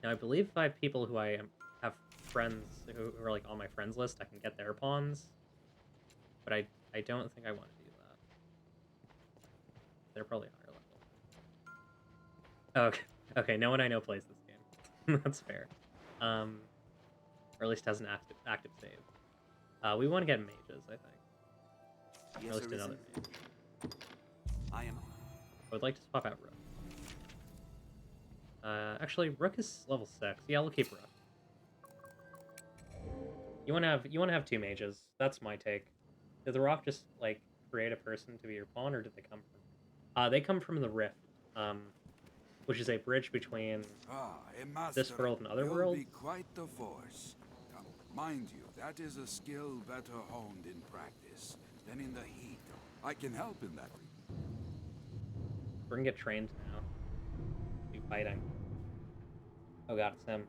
Now I believe if I have people who have friends who are like on my friends list, I can get their pawns. But I don't think I want to do that. They're probably higher level. Okay. Okay, no one I know plays this game. That's fair. Or at least has an active save. We want to get mages, I think. Or Yes, at least another Arisen. mage. I am. I would like to swap out Rook. Actually, Rook is level 6. Yeah, we'll keep Rook. You wanna have 2 mages. That's my take. Did the Rock just like create a person to be your pawn, or did they come from? They come from the Rift, which is a bridge between A master this world and other will worlds. be quite the force. Mind you, that is a skill better honed in practice than in the heat. I can help in that. We're gonna get trained now. Be fighting. Oh god, it's him.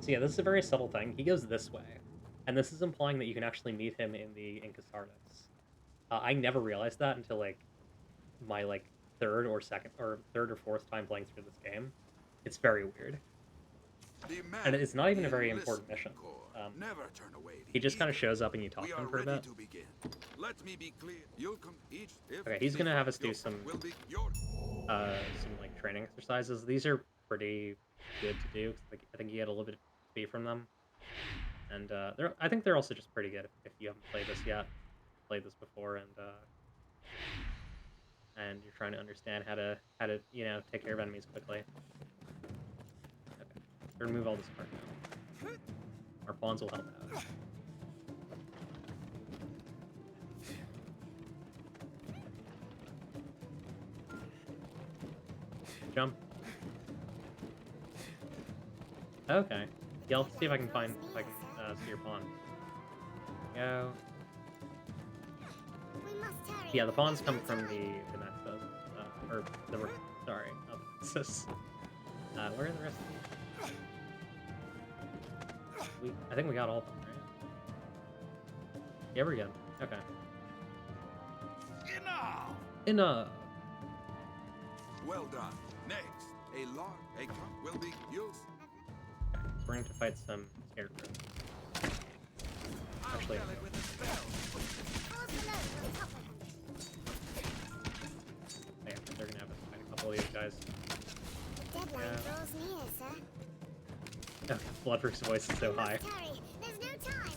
So yeah, this is a very subtle thing. He goes this way, and this is implying that you can actually meet him in the Incasardas. I never realized that until like my third or fourth time playing through this game. It's very weird, and it's not even a very important mission. Never turn away the He just kind of eagle. shows up and you talk We to him are for a ready bit. to begin. Let me be clear. You'll come each. Okay, he's gonna have us do some like training exercises. These are pretty good to do. 'Cause, like, I think you get a little bit of speed from them, and I think they're also just pretty good if you haven't played this yet, played this before, and you're trying to understand how to take care of enemies quickly. Okay, we're gonna move all this part now. Our pawns will help out. Jump. Okay. Yeah, I'll see if I can see your pawn. Go. Yeah, the pawns come from the Nexus. Sorry, not the Nexus. Where are the rest of these? I think we got all of them, right? Yeah, we're good. Okay. Enough! Well done. Next, a cup will be used. Okay, so we're going to fight some scarecrows. Actually, I'll fill it with a spell. yeah, they're gonna have us fight a couple of these guys. Deadline draws near, sir. Okay, Bloodbrick's voice is so high. Hurry, there's no time.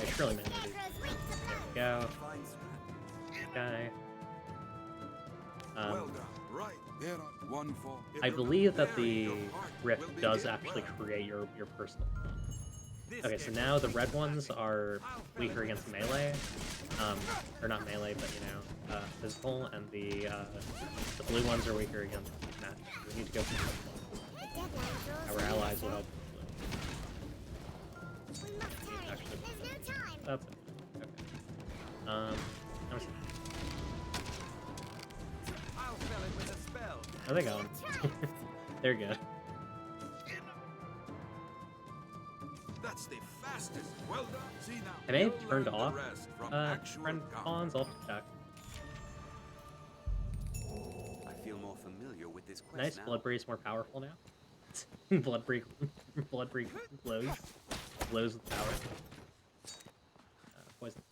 I surely meant to do. Scarecrow's weak to There blow. we go. Okay. Well done. Right. There are one for. I believe that the Rift does actually create your personal pawn. Okay, so now the red ones are weaker against melee, or not melee, but physical, and the blue ones are weaker against magic. We need to go for the Deadline draws our near, allies will sir. help with We must hurry. Actually, There's no time. that's it. Okay. Let me see. Oh, they got him. They're good. That's the fastest. Well done. See now. I may have you'll turned learn the off rest from friend actual pawns. I'll have to check. I feel more familiar with this quest Nice, now. Bloodbraid's more powerful now. Bloodbraid, Bloodbraid glows with power. Poison.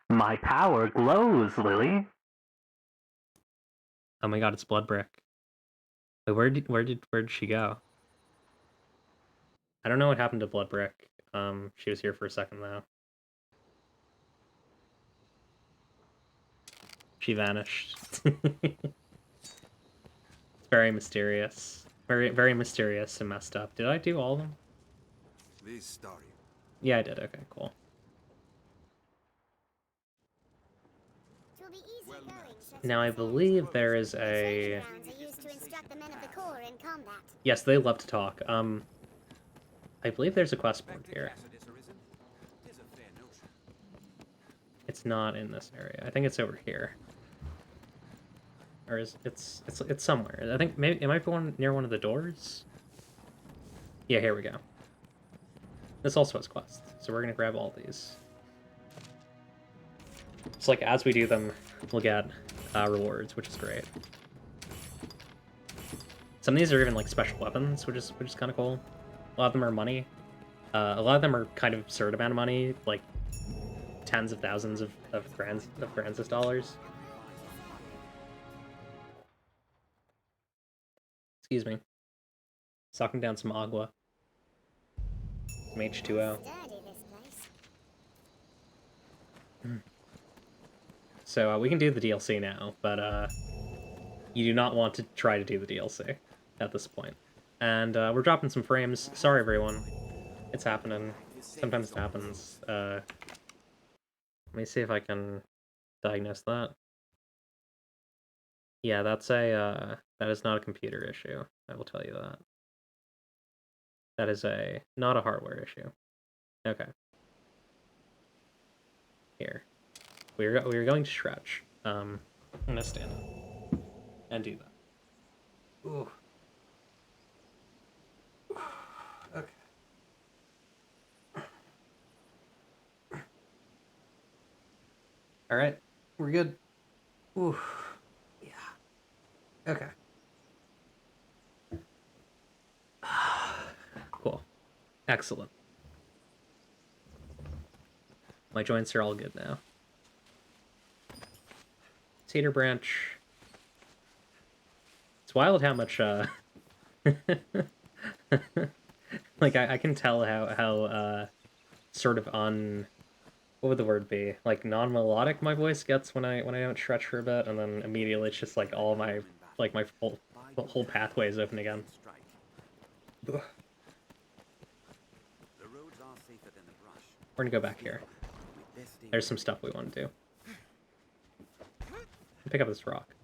My power glows, Lily. Oh my god, it's Bloodbrick. Wait, where did she go? I don't know what happened to Bloodbrick. She was here for a second though. She vanished. It's very mysterious. Very mysterious and messed up. Did I do all of them? This story. Yeah, I did. Okay, cool. It will be easier going, Chef. Now I believe there is a... Grounds are used to instruct the men of the Corps in combat. Yes, they love to talk. I believe there's a quest board here. It's not in this area. I think it's over here. Or is it's somewhere. I think maybe it might be near one of the doors. Yeah, here we go. This also has quests, so we're gonna grab all these. So like as we do them, we'll get rewards, which is great. Some of these are even like special weapons, which is kind of cool. A lot of them are money. A lot of them are kind of absurd amount of money, like tens of thousands of Francis dollars. Excuse me. Sucking down some agua. Some H2O. So we can do the DLC now, but you do not want to try to do the DLC at this point. And we're dropping some frames. Sorry, everyone. It's happening. Sometimes it happens. Let me see if I can diagnose that. Yeah, that is not a computer issue. I will tell you that. That is not a hardware issue. Okay. Here. We're going to stretch. I'm gonna stand up and do that. Ooh. Okay. All right, we're good. Ooh. Yeah. Okay. Cool. Excellent. My joints are all good now. Cedar branch. It's wild how much like I can tell how sort of what would the word be? Like non-melodic my voice gets when I don't stretch for a bit, and then immediately it's just like all my my whole pathway is open again. Ugh. We're gonna go back here. There's some stuff we want to do. Pick up this rock.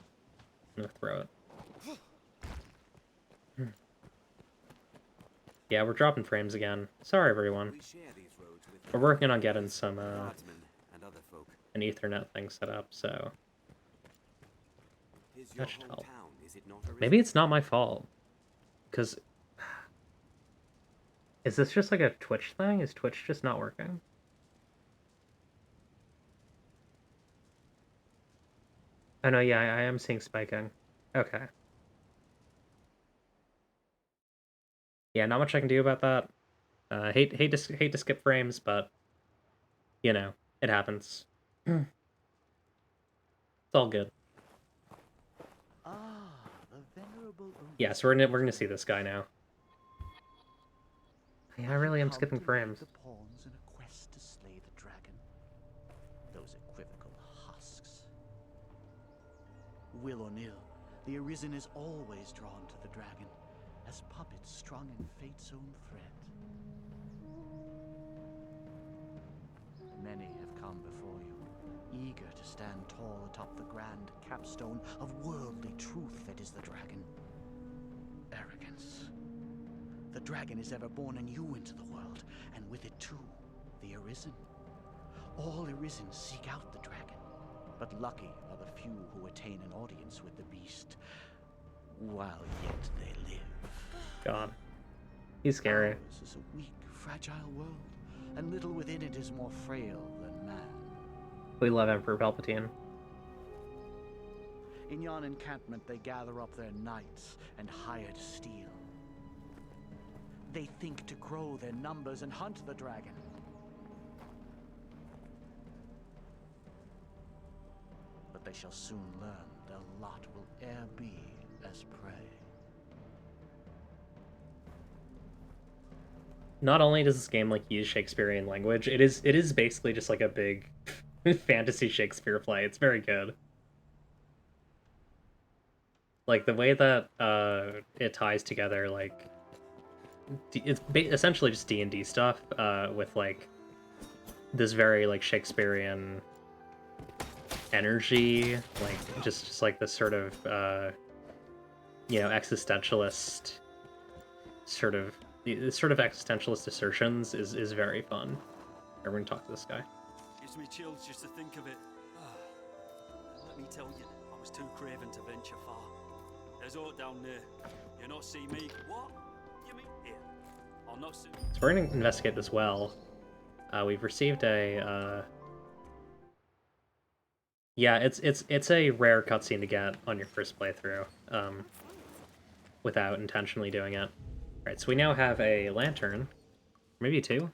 I'm gonna throw it. Yeah, we're dropping frames again. Sorry, everyone. We're working on getting some an Ethernet thing set up, so that should help. Maybe it's not my fault, because is this just like a Twitch thing? Is Twitch just not working? Oh no, yeah, I am seeing spiking. Okay. Yeah, not much I can do about that. Hate to skip frames, but you know, it happens. It's all good. Yeah, so we're gonna see this guy now. Yeah, I really am skipping frames. The pawns in a quest to slay the dragon. Those equivocal husks. Will or nill, the Arisen is always drawn to the dragon, as puppets strung in fate's own thread. Many have come before you, eager to stand tall atop the grand capstone of worldly truth that is the dragon. Arrogance. The dragon is ever born anew into the world, and with it too, the Arisen. All Arisen seek out the dragon, but lucky are the few who attain an audience with the beast, while yet they live. God. He's scary. Ours is a weak, fragile world, and little within it is more frail than man. We love Emperor Palpatine. In yon encampment they gather up their knights and hired steel. They think to grow their numbers and hunt the dragon. But they shall soon learn their lot will e'er be as prey. Not only does this game like use Shakespearean language, it is basically just like a big fantasy Shakespeare play. It's very good. Like the way that it ties together, like it's essentially just D&D stuff with like this very like Shakespearean energy, like just like this sort of you know, existentialist sort of existentialist assertions is very fun. Everyone talk to this guy. Gives me chills just to think of it. Let me tell you, I was too craven to venture far. There's Oak down there. You not see me? What? You mean here? I'll not see. So we're gonna investigate this well. We've received a yeah, it's a rare cutscene to get on your first playthrough, without intentionally doing it. Alright, so we now have a lantern. Maybe two?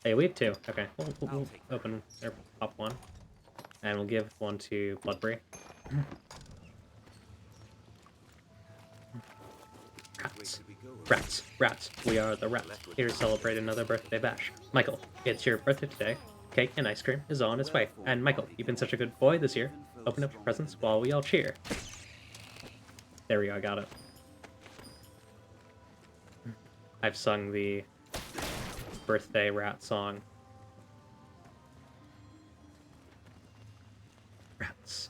Hey, we have two. Okay, we'll open or pop one. And we'll give one to Bloodberry. Rats. We are the rats. Here to celebrate another birthday bash. Michael, it's your birthday today. Cake and ice cream is on its way. And Michael, you've been such a good boy this year. Open up your presents while we all cheer. There we go, I got it. I've sung the birthday rat song. Rats,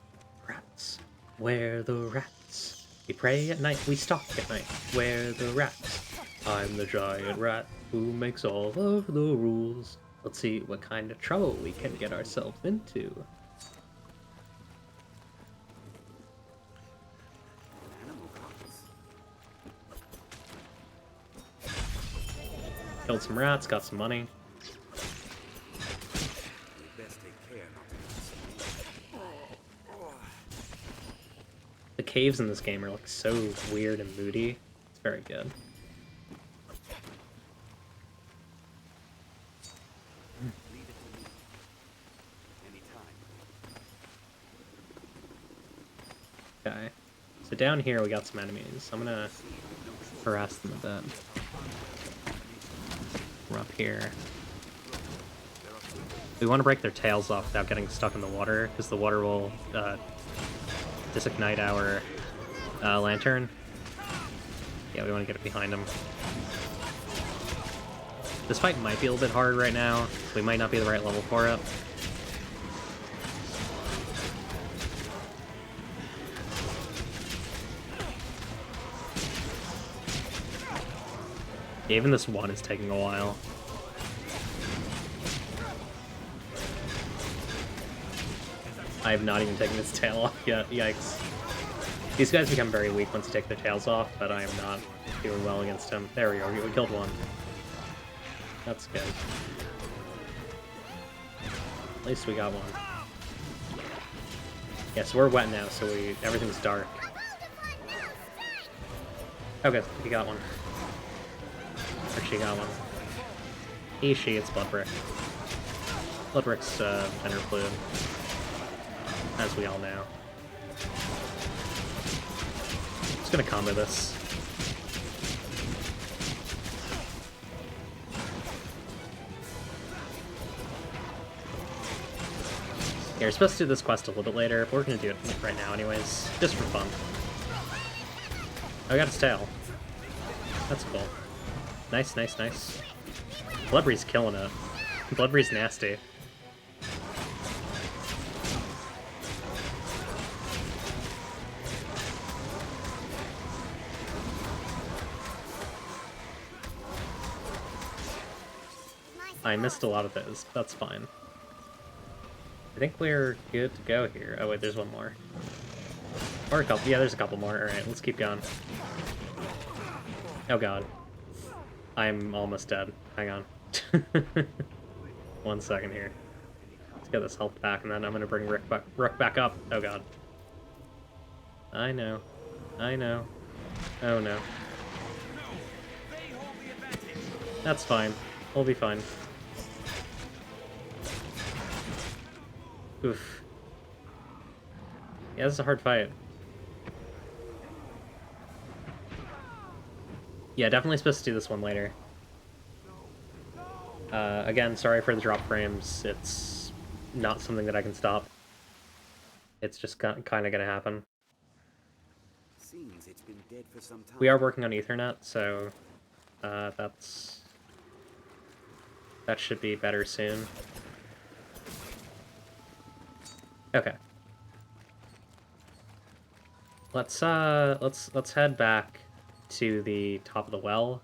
where the rats? We pray at night, we stalk at night. Where the rats? I'm the giant rat who makes all of the rules. Let's see what kind of trouble we can get ourselves into. Killed some rats, got some money. The caves in this game are like so weird and moody. It's very good. Okay. So down here we got some enemies. I'm gonna harass them a bit. We're up here. We want to break their tails off without getting stuck in the water, because the water will disignite our lantern. Yeah, we want to get it behind them. This fight might be a little bit hard right now. We might not be the right level for it. Yeah, even this one is taking a while. I have not even taken its tail off yet. Yikes. These guys become very weak once you take their tails off, but I am not doing well against him. There we go. We killed one. That's good. At least we got one. Yeah, so we're wet now, so everything's dark. Okay, we got one. Or she got one. She, it's Bloodbrick. Bloodbrick's gender fluid. As we all know. Just gonna combo this. Yeah, we're supposed to do this quest a little bit later, but we're gonna do it right now anyways, just for fun. Oh, I got its tail. That's cool. Nice, nice, nice. Bloodberry's killing it. Bloodberry's nasty. I missed a lot of those. That's fine. I think we're good to go here. Oh wait, there's one more. Or a couple. Yeah, there's a couple more. Alright, let's keep going. Oh god. I'm almost dead. Hang on. 1 second here. Let's get this health back, and then I'm gonna bring Rook back up. Oh god. I know. I know. Oh no. That's fine. We'll be fine. Oof. Yeah, this is a hard fight. Yeah, definitely supposed to do this one later. Again, sorry for the drop frames. It's not something that I can stop. It's just kind of gonna happen. Seems it's been dead for some time. We are working on Ethernet, so that should be better soon. Okay. Let's head back to the top of the well.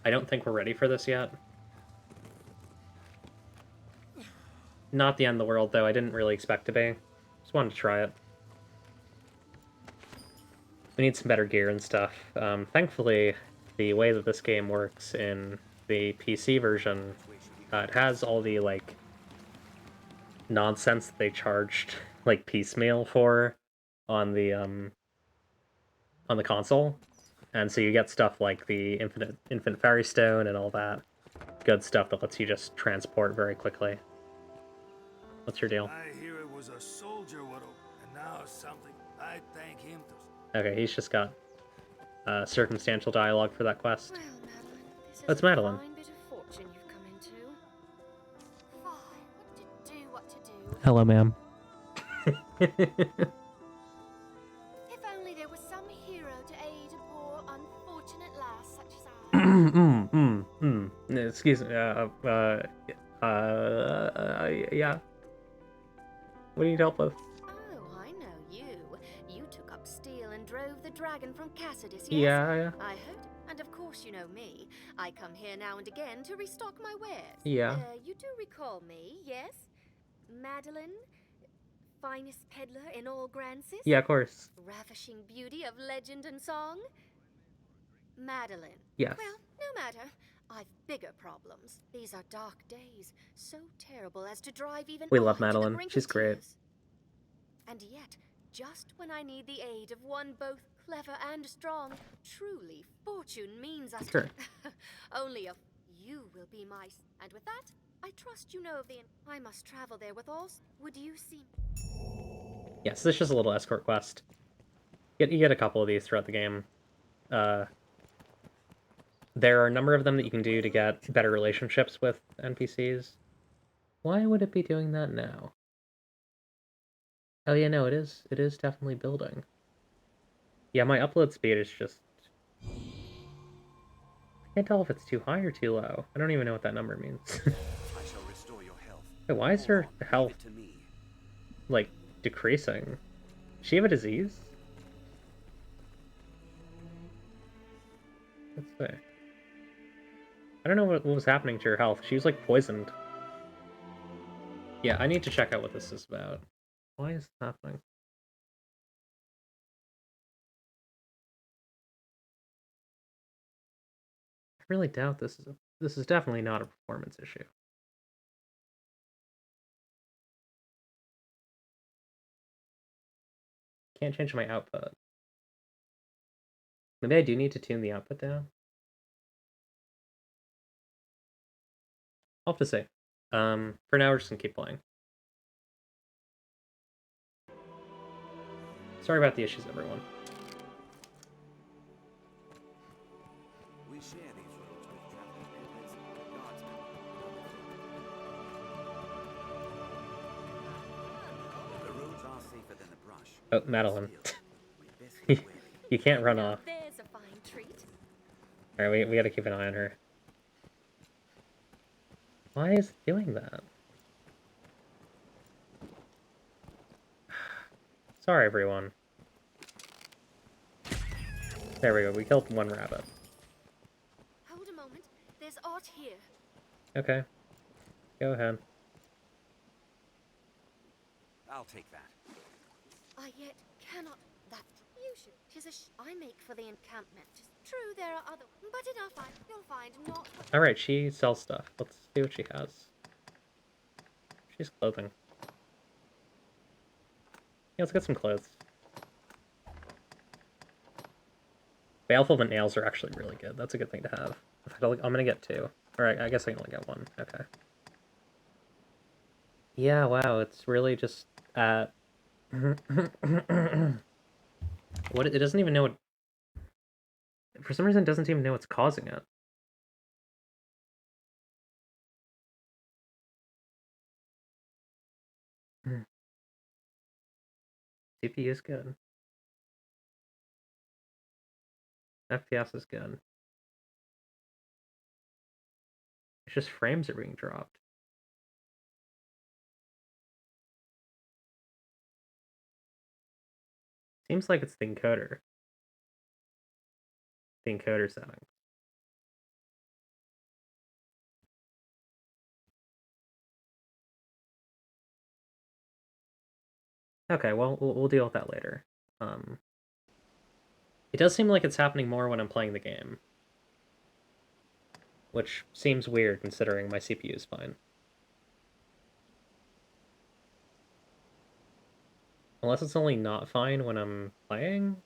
I don't think we're ready for this yet. Not the end of the world, though. I didn't really expect to be. Just wanted to try it. We need some better gear and stuff. Thankfully, the way that this game works in the PC version, it has all the, like, nonsense that they charged, like, piecemeal for on the console. And so you get stuff like the infinite fairy stone and all that good stuff that lets you just transport very quickly. What's your deal? I hear it was a soldier and now something. I thank him to. Okay, he's just got circumstantial dialogue for that quest. Well, Madeline, this is That's Madeline. a fine bit of fortune you've come into. Fine, what to do. Hello, ma'am. If only there was some hero to aid a poor, unfortunate lass such as I. Excuse me. Yeah. What do you need help with? Oh, I know you. You took up steel and drove the dragon from Cassidus, yes? Yeah. I heard. And of course you know me. I come here now and again to restock my wares. Yeah. You do recall me, yes? Madeline? Finest peddler in all Grancis? Yeah, of course. Ravishing beauty of legend and song? Madeline. Yes. Well, no matter. I've bigger problems. These are dark days, so terrible as to drive even We I love to the Madeline. brink She's of great. tears. And yet, just when I need the aid of one both clever and strong, truly fortune means us Sure. only if you will be my... And with that, I trust you know of the... I must travel there with all... Would you see... Yes, this is just a little escort quest. You get a couple of these throughout the game. There are a number of them that you can do to get better relationships with NPCs. Why would it be doing that now? Oh yeah, no, it is definitely building. Yeah, my upload speed is just... I can't tell if it's too high or too low. I don't even know what that number means. I shall restore your health. Wait, why is her health, To me. like, decreasing? Does she have a disease? Let's see. I don't know what was happening to her health. She was, like, poisoned. Yeah, I need to check out what this is about. Why is this happening? I really doubt this is definitely not a performance issue. Can't change my output. Maybe I do need to tune the output down. I'll have to see. For now, we're just gonna keep playing. Sorry about the issues, everyone. We share these roads with traveling peddlers, guardsmen, the roads are safer than the brush. Oh, Madeline. We best be wary. You can't run Now off. there's a fine treat. Alright, we gotta keep an eye on her. Why is it doing that? Sorry, everyone. There we go, we killed one rabbit. Hold a moment. There's aught here. Okay. Go ahead. I'll take that. I yet cannot. That you should. I make for the encampment. True, there are other, but enough. You'll find not. All right, she sells stuff. Let's see what she has. She's clothing. Yeah, let's get some clothes. Baleful nails are actually really good. That's a good thing to have. I'm gonna get 2. Alright, I guess I can only get 1. Okay. Yeah, wow, it's really just what it doesn't even know what, for some reason it doesn't even know what's causing it. CPU is good. FPS is good. It's just frames are being dropped. Seems like it's the encoder. The encoder settings. Okay, well, we'll deal with that later. It does seem like it's happening more when I'm playing the game. Which seems weird considering my CPU is fine. Unless it's only not fine when I'm playing?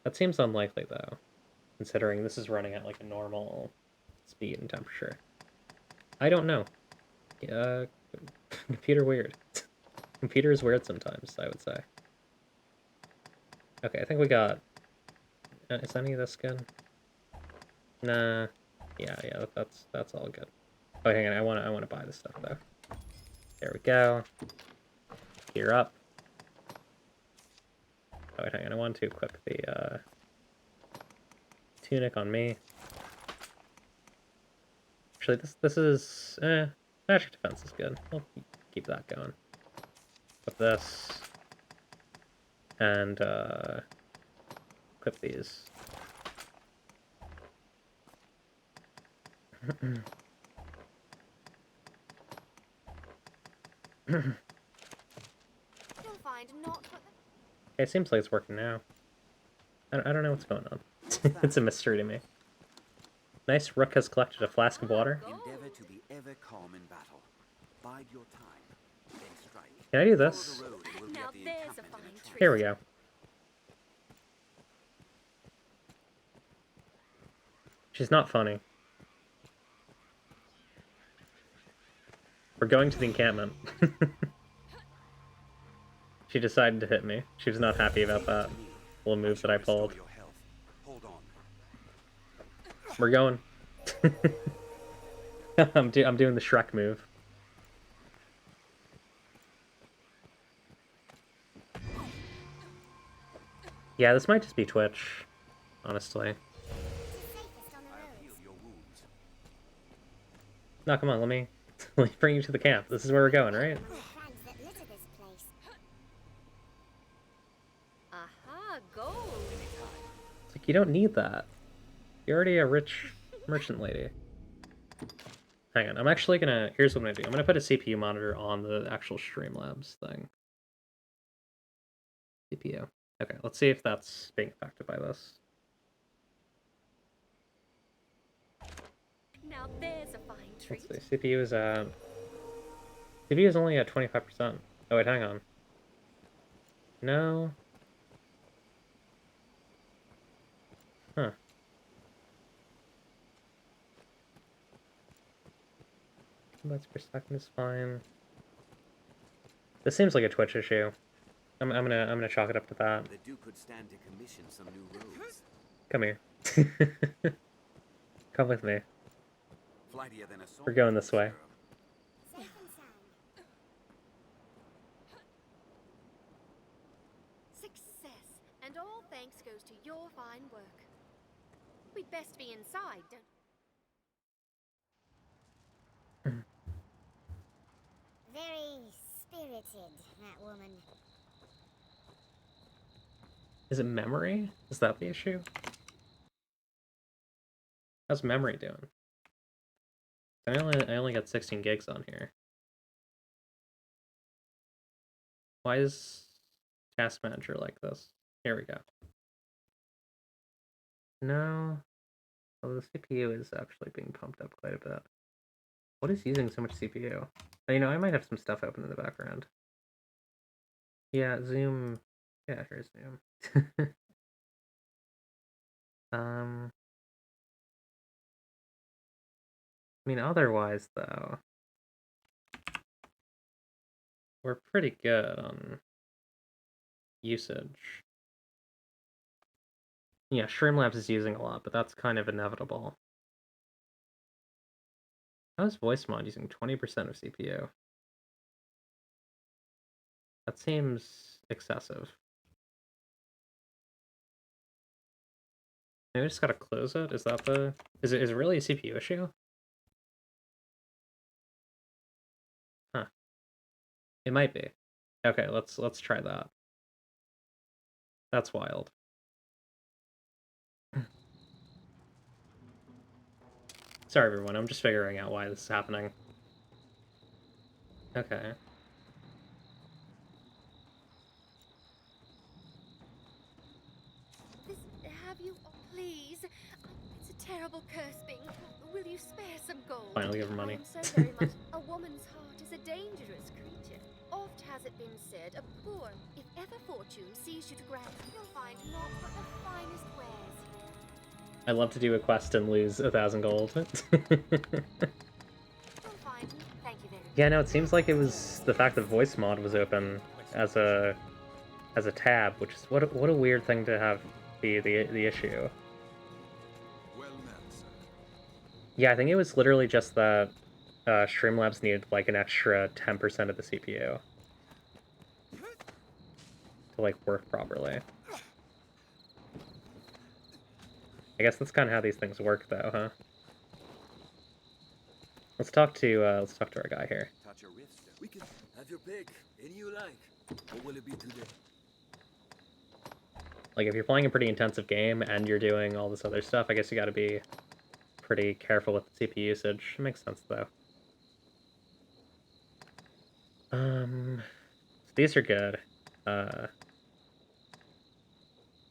That seems unlikely though, considering this is running at like a normal speed and temperature. I don't know. Computer weird. Computer is weird sometimes, I would say. Okay, I think we got... is any of this good? Nah. Yeah, that's all good. Oh, hang on, I wanna buy this stuff though. There we go. Gear up. Oh, wait, hang on, I want to equip the tunic on me. Actually, this is magic defense is good. I'll keep that going. Equip this and equip these. Okay, it seems like it's working now. I don't know what's going on. It's a mystery to me. Nice. Rook has collected a flask of water. Endeavor to be ever calm in battle. Bide your time, then strike. Can I do this? Now there's a fine treat. Here we go. She's not funny. We're going to the encampment. She decided to hit me. She was not happy about that little move that I pulled. We're going. I'm doing the Shrek move. Yeah, this might just be Twitch, honestly. No, come on, let me bring you to the camp. This is where we're going, right? Aha, gold. It's like, you don't need that. You're already a rich merchant lady. Hang on, I'm actually gonna... Here's what I'm gonna do. I'm gonna put a CPU monitor on the actual Streamlabs thing. CPU. Okay, let's see if that's being affected by this. Now there's a fine treat. Let's see, CPU is only at 25%. Oh wait, hang on. No. Huh. Bytes per second is fine. This seems like a Twitch issue. I'm gonna chalk it up to that. The Duke could stand to commission some new robes. Come here. Come with me. Flightier than a We're going this way. Success, and all thanks goes to your fine work. We'd best be inside, don't... Very spirited, that woman. Is it memory? Is that the issue? How's memory doing? I only got 16 gigs on here. Why is Task Manager like this? Here we go. No. Oh, the CPU is actually being pumped up quite a bit. What is using so much CPU? I might have some stuff open in the background. Yeah, Zoom. Yeah, here's Zoom. Otherwise, though, we're pretty good on usage. Yeah, Streamlabs is using a lot, but that's kind of inevitable. How is VoiceMod using 20% of CPU? That seems excessive. Maybe I just gotta close it? Is that the... Is it really a CPU issue? Huh. It might be. Okay, let's try that. That's wild. Sorry everyone, I'm just figuring out why this is happening. Okay. Have you... Oh, please. It's a terrible curse being... Will you spare some gold? Finally give her money. I am so very much... A woman's heart is a dangerous creature. Oft has it been said, a poor... If ever fortune sees you to grant, you'll find naught but the finest wares. I love to do a quest and lose 1,000 gold. Yeah, no, it seems like it was the fact that voice mod was open as a tab, which is what a weird thing to have be the issue. Yeah, I think it was literally just that Streamlabs needed like an extra 10% of the CPU to like work properly. I guess that's kind of how these things work, though, huh? Let's talk to our guy here. We can have your pick. Any you like. What will it be today? Like, if you're playing a pretty intensive game and you're doing all this other stuff, I guess you gotta be pretty careful with the CPU usage. It makes sense, though. These are good.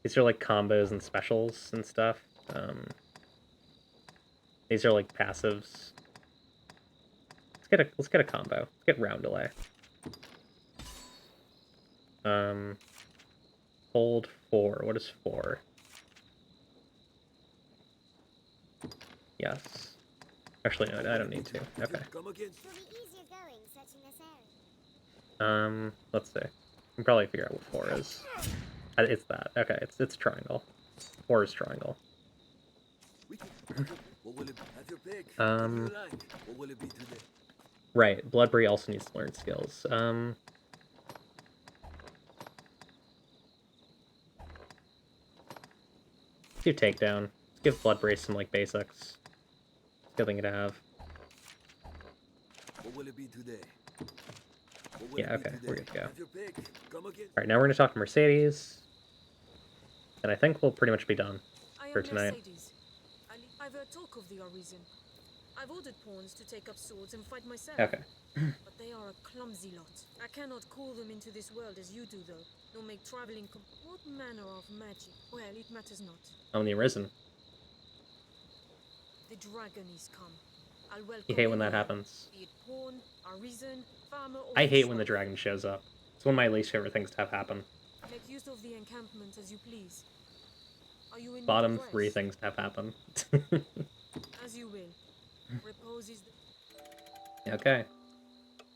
These are like combos and specials and stuff. These are like passives. Let's get a combo. Let's get round delay. Hold 4. What is 4? Yes. Actually, no, I don't need to. Okay. Let's see. I can probably figure out what 4 is. It's that. Okay, it's triangle. 4 is triangle. Right. Bloodberry also needs to learn skills. Do takedown. Let's give Bloodberry some like basics. It's a good thing to have. What will it be today? Yeah, okay, we're good to go. Alright, now we're gonna talk to Mercedes. And I think we'll pretty much be done for tonight. Mercedes. I've heard talk of the Arisen. I've ordered pawns to take up swords and fight myself. Okay. But they are a clumsy lot. I cannot call them into this world as you do, though. Nor make traveling what manner of magic? Well, it matters not. On the Arisen. The dragon is come. I'll welcome You hate when that anyone, happens. be it pawn, Arisen, farmer, or I hate when shrine. the dragon shows up. It's one of my least favorite things to have happen. Make use of the encampment as you please. Are you in Bottom need of 3 rest? things to have happen. As you will. Repose is the... Okay.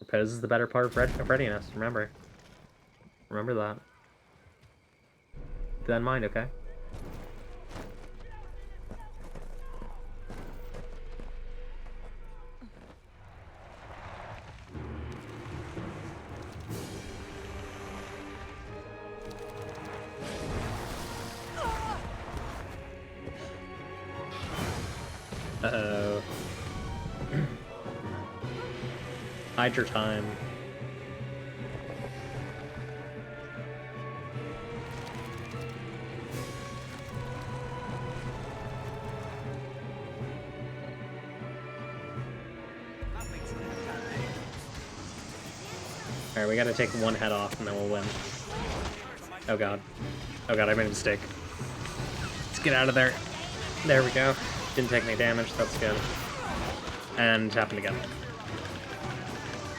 Repose is the better part of readiness, remember. Remember that. Keep that in mind, okay? Uh-oh. Hide your time. Alright, we gotta take one head off and then we'll win. Oh god. Oh god, I made a mistake. Let's get out of there. There we go. Didn't take any damage, that's good. And happened again.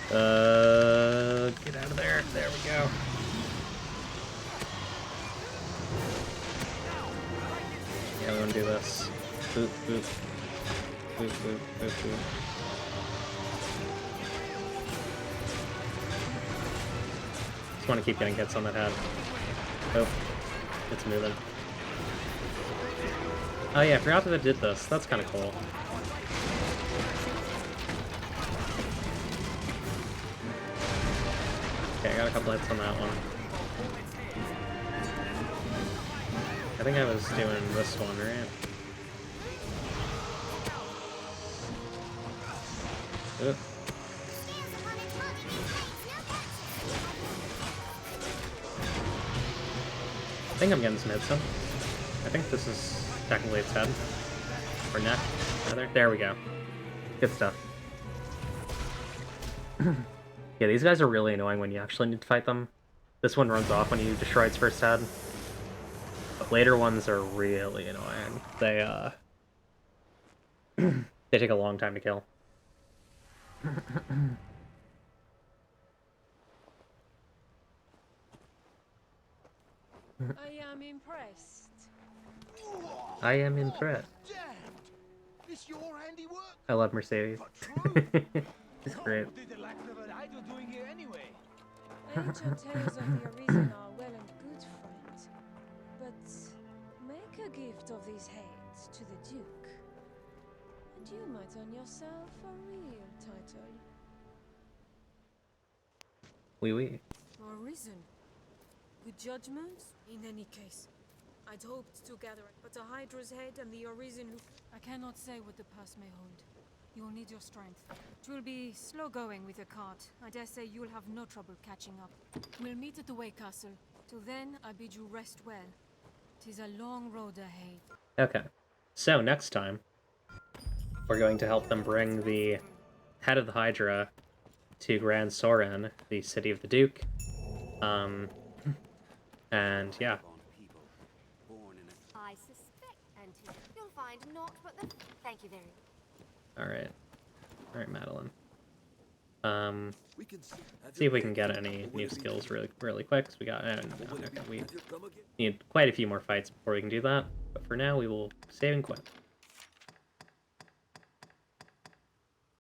Get out of there. There we go. Yeah, we wanna do this. Boop, boop. Boop, boop, boop, boop. Just want to keep getting hits on that head. Oh, it's moving. Oh yeah, I forgot that I did this. That's kind of cool. Okay, I got a couple hits on that one. I think I was doing this one, right? Oop. I think I'm getting some hits on. I think this is technically its head. Or neck, rather. There we go. Good stuff. Yeah, these guys are really annoying when you actually need to fight them. This one runs off when you destroy its first head. But later ones are really annoying. They, they take a long time to kill. I am impressed. I am impressed. It's your handiwork. I love Mercedes. It's great. What did the lack of an idol doing here anyway? Ancient tales of the Arisen are well and good, friend. But make a gift of these heads to the Duke, and you might earn yourself a real title. Oui, oui. Arisen. Good judgment? In any case, I'd hoped to gather it, but a Hydra's head and the Arisen who... I cannot say what the purse may hold. You'll need your strength. It will be slow going with a cart. I dare say you'll have no trouble catching up. We'll meet at the Way Castle. Till then, I bid you rest well. 'Tis a long road ahead. Okay. So, next time, we're going to help them bring the head of the Hydra to Grand Soren, the city of the Duke. And yeah. I suspect, and you'll find naught but the... Thank you very much. Alright. Alright, Madeline. See if we can get any new skills really quick, because we got... okay, we need quite a few more fights before we can do that. But for now, we will save and quit.